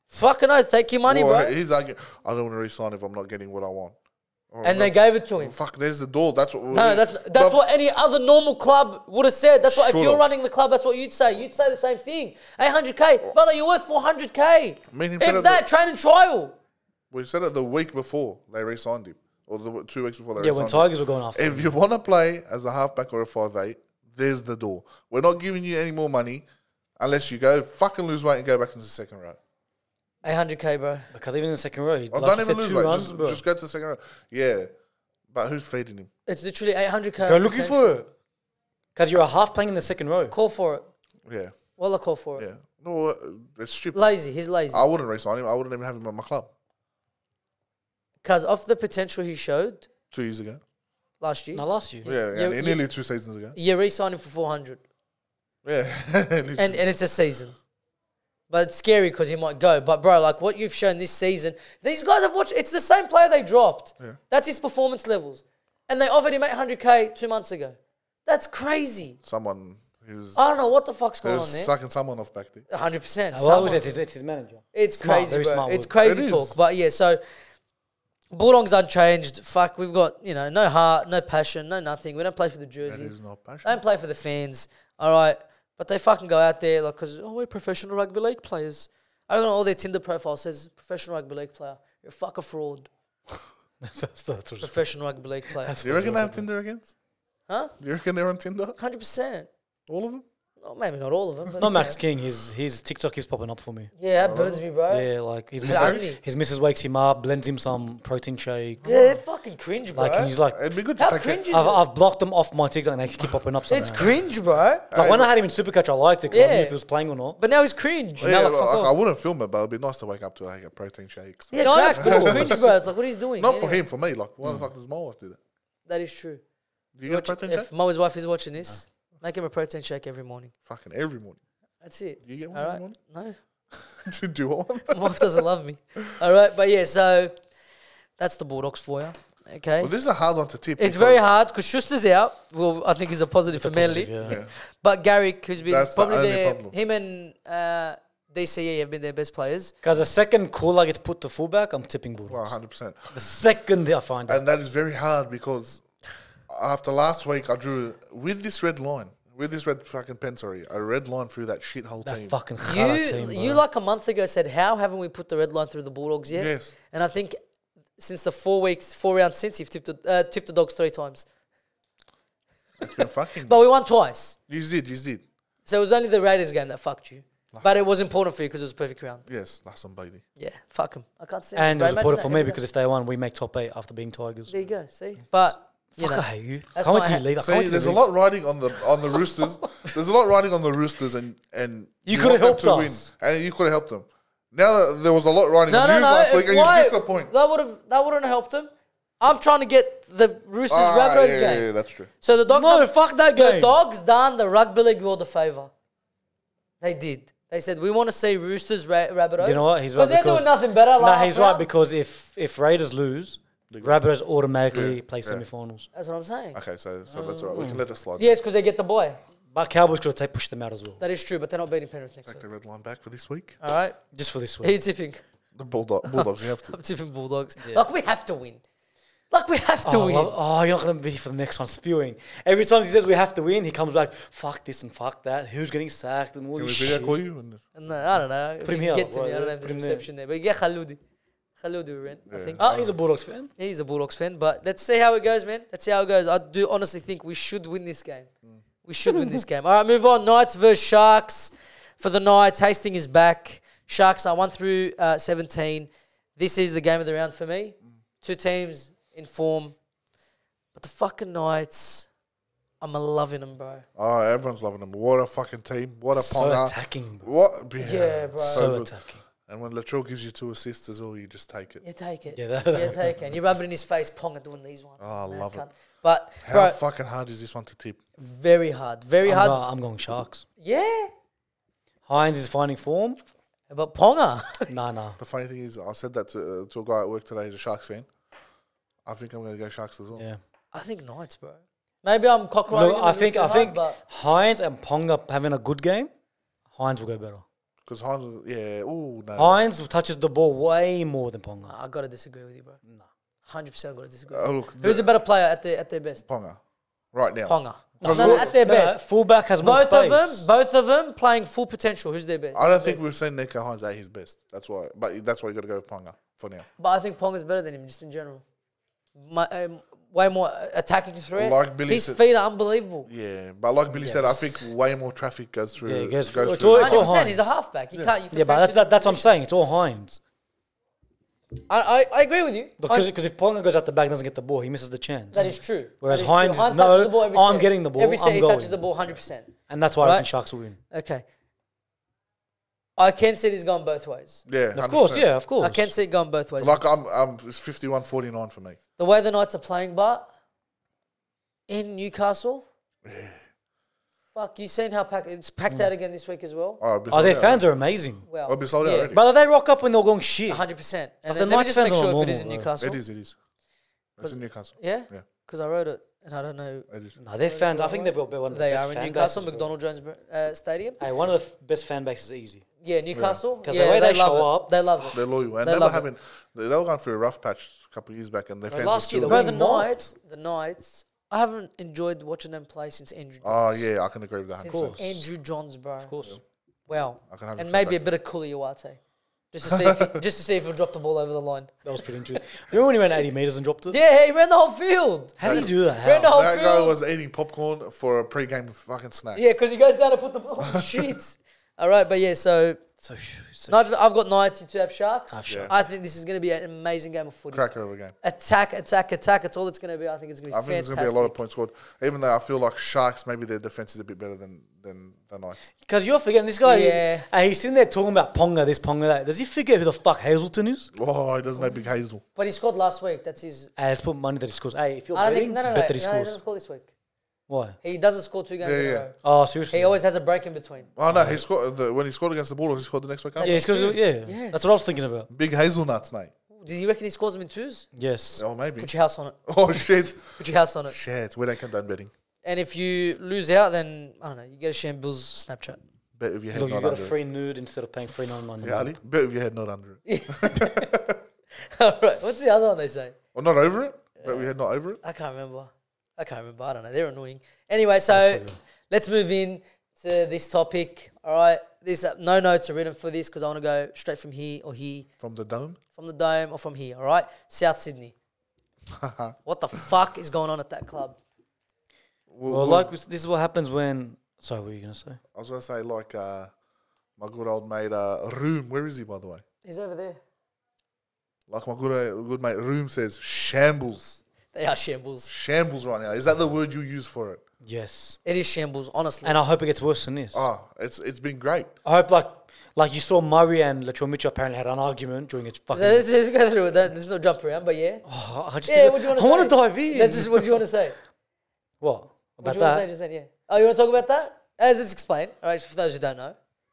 Fucking oath, take your money, Well, bro. he's arguing, I don't want to resign if I'm not getting what I want. And they gave it to him. Fuck, there's the door. That's what. No, that's what any other normal club would have said. That's what if you're running the club, that's what you'd say. You'd say the same thing. 800K, brother, you're worth 400K. If that training trial. We said it the week before they re-signed him, or the 2 weeks before they Yeah, re-signed when him. Tigers were going after him. If you want to play as a halfback or a 5'8", there's the door. We're not giving you any more money unless you go fucking lose weight and go back into the second row. 800K, bro. Because even in the second row, Oh, like don't you even said, lose 2 weight. runs, bro. Just go to the second row. Yeah, but who's feeding him? It's literally 800K. Go looking for it. Because you're a half playing in the second row. Call for it. Yeah, Well, I call for it. yeah. No, it's stupid. Lazy. He's lazy. I wouldn't re-sign him. I wouldn't even have him at my club Because of the potential he showed 2 years ago. last year. No, last year. Yeah, nearly 2 seasons ago. You re-signed him for 400. Yeah, And it's a season. But it's scary because he might go. But, bro, like what you've shown this season, these guys have watched. It's the same player they dropped. Yeah. That's his performance levels. And they offered him 800K 2 months ago. That's crazy. someone who's I don't know what the fuck's going on there. sucking someone off back there. 100%. Well, it's his manager. It's Smart, crazy, very bro. smart It's work. crazy It talk. is. But, yeah, so Bulldogs unchanged. Fuck, we've got, no heart, no passion, no nothing. We don't play for the That jersey. is not passion. Don't play for the fans. All right. But they fucking go out there like, because, we're professional rugby league players. I don't know, all their Tinder profile says professional rugby league player. You're a fucker fraud. that's what Professional rugby league player. Do you reckon they have Tinder against? Huh? Do you reckon they're on Tinder? 100%. All of them? Oh, maybe not all of them. But Not Max King. His TikTok is popping up for me. Yeah, that burns me, bro. Yeah, Yeah, like his Only. missus wakes him up, blends him some protein shake. they're fucking cringe, bro. Like and he's like, It'd be good to How take cringe that. is I've blocked them off my TikTok and they keep popping up somehow. It's cringe, bro. Like when I had him in Supercoach, I liked it because I knew Yeah. if he was playing or not. But now he's cringe. Yeah, like, fuck I off. wouldn't film it, but it'd be nice to wake up to like a protein shake. Yeah, Yeah, exactly. of It's course. cringe, bro. It's like, what he's doing. Not Yeah. for him, for me. Like, why the fuck does my wife do that? That is true. Do you get a protein If shake? Mo's wife is watching this, make him a protein shake every morning. Fucking every morning. That's it. Do you get one All every right? morning? No. Do you do one? My wife doesn't love me. All right, but yeah, so that's the Bulldogs for you. Okay. Well, this is a hard one to tip. It's because very hard because Schuster's out. Well, I think he's a positive for Manly. Positive, Yeah. But Garrick, who's been That's the probably only their, problem. him and DCE have been their best players. Because the second Cooler gets put to fullback, I'm tipping Well, Bulldogs. 100%. The second I find out. And that is very hard because after last week, I drew with this red line, with this red fucking pen, sorry, a red line through that shithole That team. fucking Khara team, You bro. like a month ago said, how haven't we put the red line through the Bulldogs yet? Yes. And I think since the 4 rounds since, you've tipped the Dogs 3 times. It's been fucking. But we won twice. You did. So it was only the Raiders game that fucked you. But it was important for you because it was a perfect round. Yes, that's some baby. Yeah, fuck them. I can't stand And it bro. was Imagine important that for me every because day. if they won, we make top 8 after being Tigers. There you go, see? But, you Fuck, know, I hate you. that's Can't wait not till you ha- leave. I can't See, wait till there's you a leave. lot riding on the Roosters. There's a lot riding on the Roosters, and You want could have them helped to us. win, and you could have helped them. Now that there was a lot riding No, on no, you no. last week, and you Why- disappoint. That wouldn't have helped them. I'm trying to get the Roosters Rabbitohs game. Yeah, that's true. So the Dogs, No, fuck that the game. Dogs done the rugby league world a favour. They did. They said we want to see Roosters Rabbitohs. You know what? He's right they're because doing nothing better. No, last he's right round. because if Raiders lose, Rabbitohs automatically play semi-finals. That's what I'm saying. Okay, so that's all right. We can let it slide. Yes, because they get the boy. But Cowboys could have push them out as well, That is true, but they're not beating Penrith next Take week. the red line back for this week. All right. just for this Who are you week. tipping? The Bulldogs, you have to. I'm tipping Bulldogs. Yeah. Like we have to win. Like we have to win. Oh, you're not going to be for the next one spewing. Every time he says we have to win, he comes back, fuck this and fuck that. Who's getting sacked and all Can we this video shit. call you? And No, I don't know. If Put him you can here, get to me. right, I don't yeah. have the Put him there. reception there. But you get Khaloudi. Khaloudi we ran, I think. Oh, he's a Bulldogs fan. He's a Bulldogs fan. But let's see how it goes, man. Let's see how it goes. I do honestly think we should win this game. We should win this game. All right, move on. Knights versus Sharks. For the Knights, Hastings is back. Sharks are 1 through 17. This is the game of the round for me. Two teams in form. But the fucking Knights, I'm loving them, bro. Oh, everyone's loving them. What a fucking team. What a So ponga. attacking, bro. What? Yeah, bro. So good. attacking. And when Latrell gives you 2 assists as well, you just take it. You take it. Yeah, Yeah, that- take it. And you rub it in his face, Ponga doing these ones. Oh, I Mad love it. cunt. But, How bro, fucking hard is this one to tip? very hard. Very hard. I'm going Sharks. Yeah. Hines is finding form. But Ponga. Nah. The funny thing is, I said that to a guy at work today who's a Sharks fan. I think I'm going to go Sharks as well. Yeah. I think Knights, bro. Maybe I'm cockroaching. Look, I think Hines and Ponga having a good game. Hines will go better. Because Hines, yeah, ooh, no. Hines touches the ball way more than Ponga. I gotta disagree with you, bro. Nah. 100% got to disagree. Look, Who's a better player at their best? Ponga, right now. Ponga. No, No, at their best. Fullback has more space. Both of them playing full potential. Who's their best? I don't think we've seen Nico Hines at his best. That's why you got to go with Ponga for now. But I think Ponga's better than him just in general. Way more attacking threat. Like Billy His said- feet are unbelievable. Yeah, but like Billy said, I think way more traffic goes through. Yeah, it goes goes through- through. it's all 100%. He's a Hines. halfback. You can't. Yeah, but that's what I'm saying. It's all Hines. I agree with you. Because if Ponga goes out the back and doesn't get the ball, he misses the chance. That is true. Whereas That is true. Hines, touches no, the ball every I'm set. getting the ball, Every set I'm he going. touches the ball 100%. And that's why I Right? reckon Sharks will win. Okay. I can see this going both ways. Yeah, Of course, 100%. yeah, of course. I can see it going both ways. Like it's 51-49 for me. The way the Knights are playing, but in Newcastle, fuck, you seen how it's packed out again this week as well? Oh, their fans are amazing. Well, I'll be sold out already. But they rock up when they're going shit. 100%. And the then let me Knights just make fans are sure if it is in normal, Newcastle. It is. It's in Newcastle. Yeah? Yeah. Because I wrote it, and I don't know. It is. No, their fans, I think they've got one of the They best are in fan Newcastle, bases, bro. McDonald Jones Stadium. Hey, one of the best fan bases easy. Yeah, Newcastle. 'Cause Yeah, the way they love show it. up- They love it. They're loyal, and They love it. they were going through a rough patch a couple of years back, and their fans last were year still they Bro, there. the Knights, I haven't enjoyed watching them play since Andrew Johns. Oh yeah, I can agree with that. 100%. course. Andrew Johns, bro. Of course. Wow. I can 100% And maybe a back. bit of Kuliawate. Just to see if he'll drop the ball over the line. That was pretty interesting. Remember when he ran 80 metres and dropped it? Yeah, he ran the whole field. How do you do that? Ran the How? whole That field. guy was eating popcorn for a pre-game fucking snack. Yeah, because he goes down to put the ball. Oh, shit. All right, but yeah, so Knights, I've got Knights, you two have Sharks. Have Sharks. I think this is going to be an amazing game of footy. Cracker of a game. Attack. It's all it's going to be. I think it's going to be I think fantastic. there's going to be a lot of points scored. Even though I feel like Sharks, maybe their defense is a bit better than the Knights. Because you're forgetting this guy. Yeah. Hey, he's sitting there talking about Ponga this, Ponga that. Does he forget who the fuck Hazelton is? Oh, he doesn't make big Hazel. But he scored last week. That's his. Hey, let's put money that he scores. Hey, if you're I don't betting, think. No, bet that he he scores. doesn't score this week. Why? He doesn't score 2 games in a Yeah. row. Oh, seriously? He always has a break in between. Oh no, he scored when he scored against the Bulldogs. He scored the next week. Yeah, After. it's 'cause true. yeah. Yes. That's what I was thinking about. Big hazelnuts, mate. Do you reckon he scores them in 2s? Yes. Oh, maybe. Put your house on it. Oh shit, Put your house on it. shit. We don't condone betting. And if you lose out, then I don't know. You get a Shambles Snapchat. Bet with your head Look, you not got a under it. free nude instead of paying $3.99. Yeah, Ali. Bet with your head not under it. All right. What's the other one they say? Or not over it. Bet with your head not over it. I can't remember. I don't know. They're annoying. Anyway, so let's move in to this topic. All right. This no notes are written for this because I want to go straight from here or here, From the dome. from the dome or from here. All right. South Sydney. What the fuck is going on at that club? Well, like this is what happens when. Sorry, what were you gonna say? I was gonna say like my good old mate Room. Where is he, by the way? He's over there. Like my good mate Room says, shambles. They are shambles. Shambles right now. Is that the word you use for it? Yes. It is shambles, honestly. And I hope it gets worse than this. Oh, it's been great. I hope like you saw Murray and Latrell Mitchell apparently had an argument during its fucking. So let's go through it. There's no jump around, but yeah. Oh, I just Yeah, what do you want to say? I want to dive in. That's just what do you want to say. What What about do you want to say that? just then? Yeah. Oh, you want to talk about that? Let's explain. All right, for those who don't know,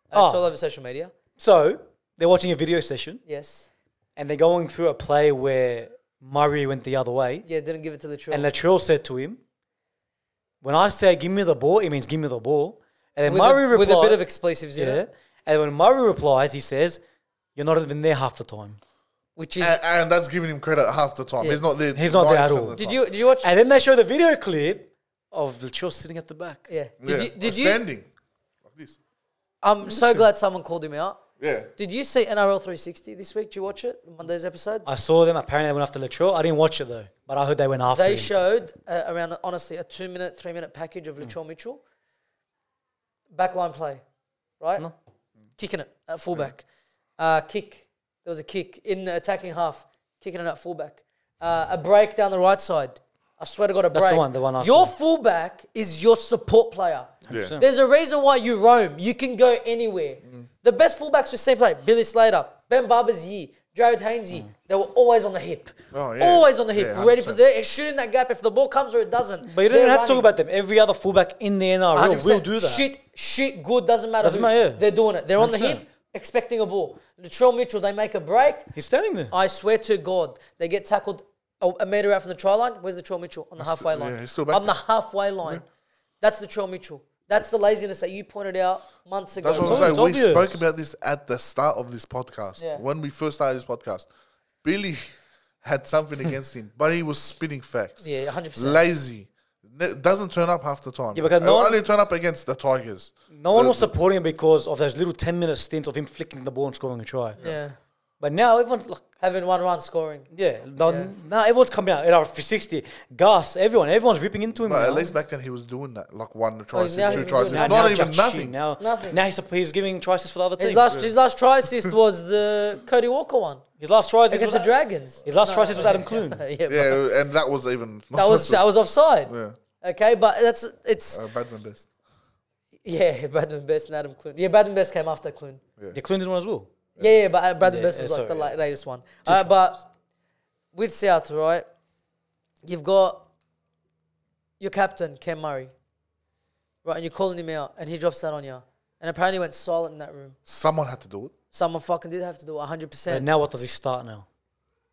it's all over social media. So they're watching a video session Yes. and they're going through a play where Murray went the other way, Yeah, didn't give it to Latrell. and Latrell said to him, "When I say give me the ball, it means give me the ball." And then with, Murray a, replies, with a bit of explosives in yeah. it, And when Murray replies, he says, "You're not even there half the time." which is. And that's giving him credit half the time. Yeah. He's not there. He's not there at 90% all. of the Did time. you watch? And then they show the video clip of Latrell sitting at the back. Yeah. Yeah. Did you? Standing like this? I'm so glad someone called him out. Yeah. Did you see NRL 360 this week? Did you watch it? Monday's episode. I saw them. Apparently, they went after Latrell. I didn't watch it though, but I heard they went after They him. showed around honestly a 2-minute, 3-minute package of Latrell Mitchell. Backline play, right? No. Kicking it at fullback. Kick. There was a kick in the attacking half, kicking it at fullback. A break down the right side. I swear to God, a That's break. the one I Your saw. fullback is your support player. Yeah. 100%. There's a reason why you roam. You can go anywhere. The best fullbacks we've seen play, Billy Slater, Ben Barber's year, Jared Hainsey, they were always on the hip. Oh, yeah. Always on the hip. Yeah, ready for 100%. they're shooting that gap if the ball comes or it doesn't. But you don't They're even have to talk running. about them. Every other fullback in the NRL 100%. will do that. Shit, good, doesn't matter Doesn't who. matter, yeah. They're doing it. They're on the 100%. hip, expecting a ball. Latrell Mitchell, they make a break. He's standing there. I swear to God, they get tackled a metre out from the try line. Where's Latrell Mitchell? On the halfway line. yeah, he's still back on the halfway line. That's Latrell Mitchell. That's the laziness that you pointed out months ago. That's what It's I'm saying. We obvious. spoke about this at the start of this podcast. Yeah. When we first started this podcast, Billy had something against him, but he was spitting facts. Yeah, 100%. Lazy. Doesn't turn up half the time. Yeah, because He'll only turn up against the Tigers. No one was supporting him because of those little 10-minute stints of him flicking the ball and scoring a try. Yeah. But now everyone's like, Having 1 run scoring. now everyone's coming out. For 60, Gus, everyone's ripping into him. But now. at least back then he was doing that, like 1 try assist, now 2 he's try doing assists. that. Not even Jack nothing. Sheen, Now Nothing. he's giving try assists for the other team. His last try assist was the Cody Walker one His last try assist against was the Dragons. His last try assist was Adam Clune. Yeah, bro. Yeah, and that was even... that was offside. Yeah. Okay, but it's Badman best. Bradman Best and Adam Clune. Yeah, Bradman Best came after Clune. Yeah, Clune did one as well. Yeah, but Bradman Yeah, Best was like sorry, the latest one. But with South, right, you've got your captain, Cam Murray, right, and you're calling him out, and he drops that on you. And apparently went silent in that room. Someone had to do it. Someone fucking did have to do it, 100%. But now what does he start now?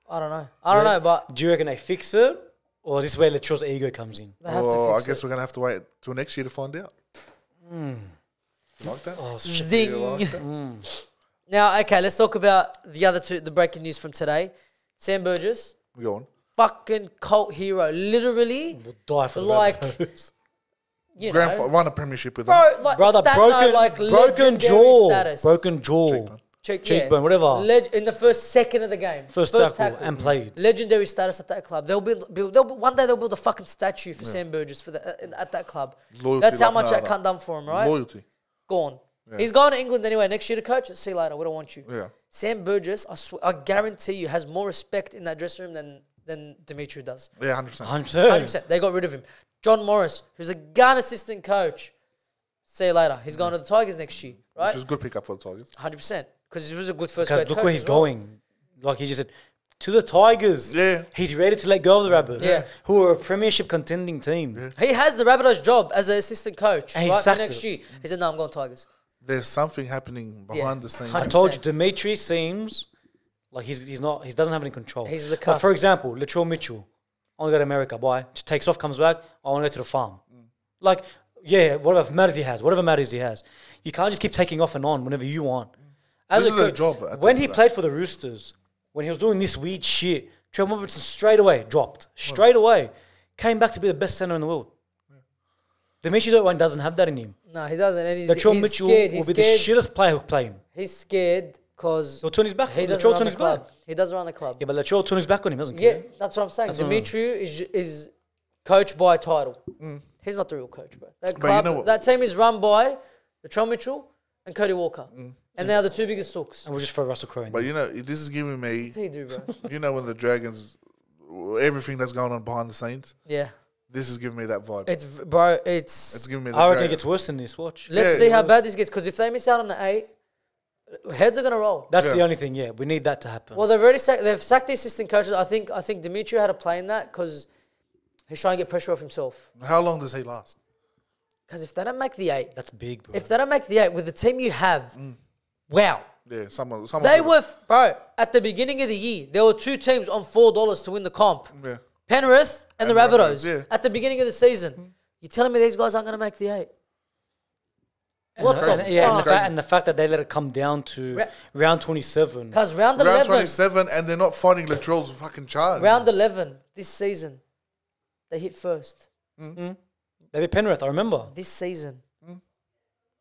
I don't know, but Do you reckon they fix it? Or this is where Latrell's ego comes in? they have to I fix guess it. we're going to have to wait till next year to find out. You like that? Oh, shit. Zing. You like that? Now, okay, let's talk about the other two, the breaking news from today. Sam Burgess, Go on. fucking cult hero. Literally, We'll die for the like, Rabbitohs. you know, Won a premiership with them. bro, like Brother, broken legendary jaw. status. Broken jaw. Cheekbone, whatever. In the first second of the game. First tackle and played. Legendary status at that club. One day they'll build a fucking statue for Sam Burgess for at that club. Loyalty That's how like much no that cunt done for him, right? Loyalty. Gone. Yeah. He's going to England anyway next year to coach. See you later. We don't want you. Yeah. Sam Burgess, I guarantee you, has more respect in that dressing room than Dimitri does. Yeah, 100%. 100%. 100%. They got rid of him. John Morris, who's a gun assistant coach. See you later. He's going to the Tigers next year, right? Which is a good pickup for the Tigers. 100%. Because he was a good first grade Because look coach where he's as well. going. Like he just said, to the Tigers. Yeah. He's ready to let go of the Rabbits. Yeah. Who are a premiership contending team. Yeah. He has the Rabbitohs job as an assistant coach And he right, for sacked next it. year. He said, no, I'm going Tigers. There's something happening behind the scenes. 100%. I told you, Dimitri seems like he doesn't have any control. He's the Like cup. for example, Latrell Mitchell, I want to go to America. Why? Just takes off, comes back. I want to go to the farm. Like, yeah, whatever matters he has. You can't just keep taking off and on whenever you want. This a is a coach, job at the When end he of that. played for the Roosters, when he was doing this weird shit, Trevor Robertson straight away dropped. Straight away. Came back to be the best center in the world. Dimitri doesn't have that in him. No, he doesn't. And he's Latrell Mitchell scared. will He's be the scared. shittest player who play him. He's scared because He'll turn his back. he doesn't Latrell run turn the his club. back. He doesn't run the club. Yeah, but Latrell turn his back on him, doesn't Yeah, care. that's what I'm saying. That's what I mean. Dimitri is coached by title. He's not the real coach, bro. That But club, you know what? that team is run by Latrell Mitchell and Cody Walker. And they are the two biggest sooks. And we'll just throw Russell Crowe in. But you know, this is giving me, What's he do, bro? you know, when the Dragons, everything that's going on behind the scenes, Yeah. this is giving me that vibe. It's giving me the I reckon it Dragons. gets worse than this. Watch. let's Yeah, see how it bad this gets, because if they miss out on the 8, heads are gonna roll. That's Yeah. the only thing. Yeah, we need that to happen. Well, they've sacked the assistant coaches. I think Dimitri had a play in that because he's trying to get pressure off himself. How long does he last? Because if they don't make the 8, That's big, bro. if they don't make the 8 with the team you have, wow. Yeah, someone. They were, bro, at the beginning of the year, there were 2 teams on $4 to win the comp. Yeah. Penrith and the And the Rabbitohs. Rabbitohs, yeah. At the beginning of the season. You're telling me these guys aren't going to make the 8? What the fuck? Yeah, Crazy. and the fact that they let it come down to round 27. Because round Round 11, 27, and they're not fighting Latrell's fucking charge. round 11 this season, they hit first. They beat Penrith, I remember. This season.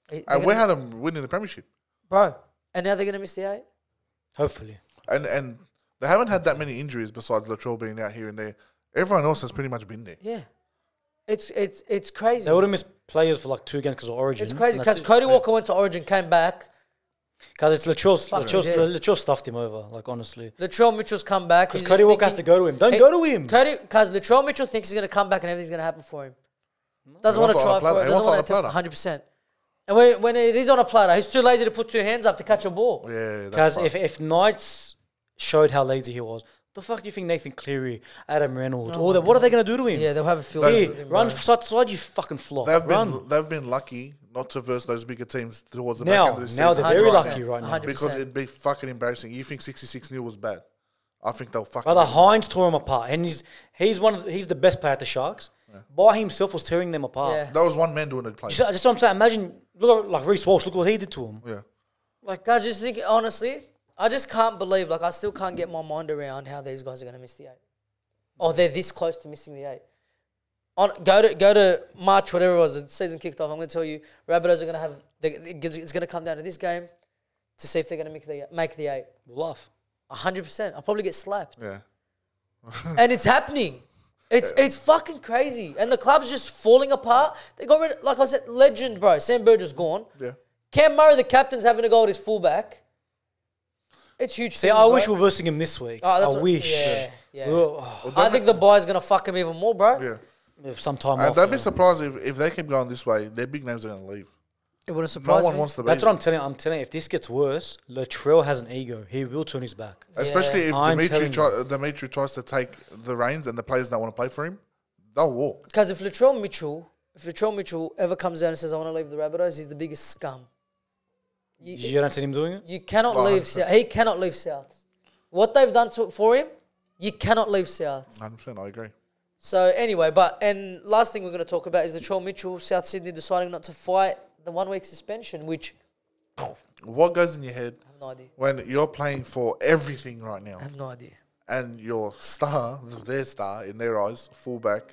And we had them winning the premiership, Bro, and now they're going to miss the 8? Hopefully. and they haven't had that many injuries besides Latrell being out here and there. Everyone else has pretty much been there. Yeah. It's crazy. They would have missed players for like 2 games because of Origin. It's crazy because Cody Walker went to Origin, came back. Because it's Latrell's. Fuck, Latrell stuffed him over, like honestly. Latrell Mitchell's come back. Because Cody Walker has to go to him. Don't go to him. Because Latrell Mitchell thinks he's going to come back and everything's going to happen for him. Doesn't He want to wants try on a platter. for it. He Doesn't wants want on a to 100%. And when it is on a platter, he's too lazy to put 2 hands up to catch a ball. Yeah, Because that's if Knights showed how lazy he was, the fuck do you think Nathan Cleary, Adam Reynolds, all that? What are they going to do to him? Yeah, they'll have a field Here, with him, run bro. side to side, you fucking flop. they've been lucky not to verse those bigger teams towards the back Now end of the they're season. very 100%. lucky right now. 100%. Because it'd be fucking embarrassing. You think 66-0 was bad? I think they'll fucking. Brother Hines tore him apart, and he's the best player at the Sharks. By himself was tearing them apart. Yeah. That was one man doing the play. Just what I'm saying. Imagine, look at like Reece Walsh. Look what he did to him. Yeah. Like, guys, just think, honestly, I just can't believe, like, I still can't get my mind around how these guys are going to miss the 8. Or they're this close to missing the 8. Go to March, whatever it was, the season kicked off. I'm going to tell you, Rabbitohs are going to have, it's going to come down to this game to see if they're going to make the 8. We'll laugh. 100%. I'll probably get slapped. Yeah. And it's happening. It's fucking crazy. And the club's just falling apart. They got rid of, like I said, legend, bro. Sam Burgess gone. Yeah. Cam Murray, the captain's having a go at his fullback. It's huge. See, I wish we were versing him this week. I wish. Yeah. Oh, I think the buy's going to fuck him even more, bro. Yeah. if some time And off. they'd be surprised if they keep going this way, their big names are going to leave. It wouldn't surprise No one me. wants to be. That's what I'm telling you. I'm telling you, if this gets worse, Latrell has an ego. He will turn his back. Especially if I'm Dimitri, telling Dimitri tries to take the reins and the players don't want to play for him, they'll walk. Because if Latrell Mitchell ever comes down and says, I want to leave the Rabbitohs, he's the biggest scum. You don't see him doing it? You cannot No, leave 100%. South. He cannot leave South. What they've done for him, you cannot leave South. 100%, I agree. So anyway, and last thing we're going to talk about is Latrell Mitchell, South Sydney deciding not to fight the 1 week suspension, which What goes in your head I have no idea. when you're playing for everything right now I have no idea. and your star, their star in their eyes, fullback,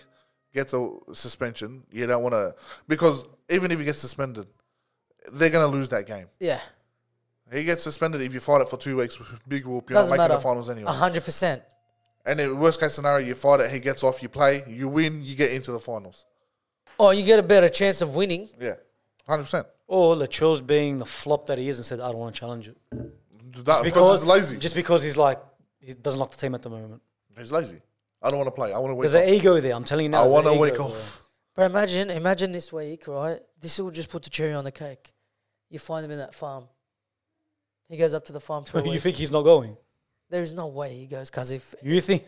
gets a suspension? You don't want to, because even if he gets suspended, they're going to lose that game. Yeah. He gets suspended if you fight it for 2 weeks, big whoop, you're Doesn't not making matter. the finals anyway. 100%. And in worst case scenario, you fight it, he gets off, you play, you win, you get into the finals. Or you get a better chance of winning. Yeah, 100%. Or Latrell's being the flop that he is and said, I don't want to challenge it. Because he's lazy. Just because he's like, he doesn't like the team at the moment. He's lazy. I don't want to play. I want to wait. There's an ego there. I'm telling you now. I there's want an a ego week there. off. But imagine this week, right? This will just put the cherry on the cake. You find him in that farm. He goes up to the farm for a You week. think he's not going? There is no way he goes, because if You think?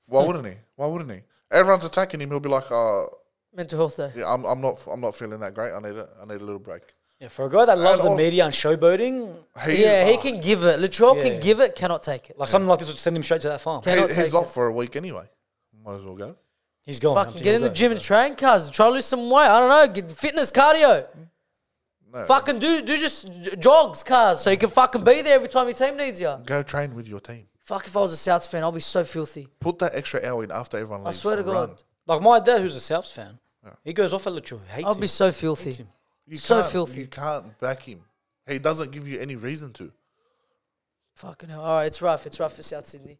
Why wouldn't he? Why wouldn't he? Everyone's attacking him. He'll be like, mental health though. yeah, I'm not feeling that great. I need a little break. Yeah, for a guy that loves And the all- media and showboating, He can give it. Latrell can Yeah. give it, cannot take it. like something like this would send him straight to that farm. Cannot He's take off it. for a week anyway. Might as well go. He's gone. Fucking get in the gym and train, cuz. Try to lose some weight. I don't know. Get fitness, cardio. No, Fucking do just jogs, cuz. So you can fucking be there every time your team needs you. go train with your team. Fuck, if I was a Souths fan, I'll be so filthy. Put that extra hour in after everyone leaves. swear to Run. God. Like my dad, who's a Souths fan, he goes off at Latrell. Hates I'll him. be so Hates filthy. him. You So can't, filthy. You can't back him. He doesn't give you any reason to. Fucking hell. All right, it's rough. It's rough for South Sydney.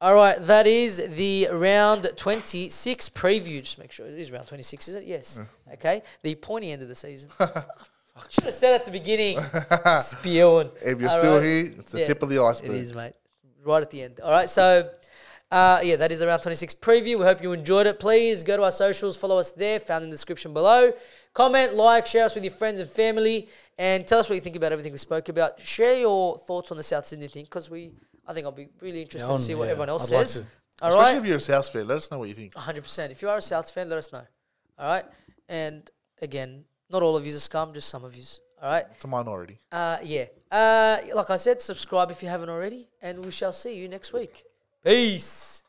All right, that is the round 26 preview. Just make sure it is round 26, is it? Yes. Okay. The pointy end of the season. Should have said at the beginning. Spewing. If you're All still right. here, it's the Yeah, tip of the iceberg. It is, mate. Right at the end. All right, so yeah, that is the round 26 preview. We hope you enjoyed it. Please go to our socials, follow us there, found in the description below. Comment, like, share us with your friends and family, and tell us what you think about everything we spoke about. Share your thoughts on the South Sydney thing, because I think I'll be really interested to see what everyone else I'd like says. to. All Especially right, if you're a South fan, let us know what you think. 100%. If you are a South fan, let us know. All right, and again, not all of you are scum, just some of you. All right. It's a minority. Yeah. Like I said, subscribe if you haven't already, and we shall see you next week. Peace.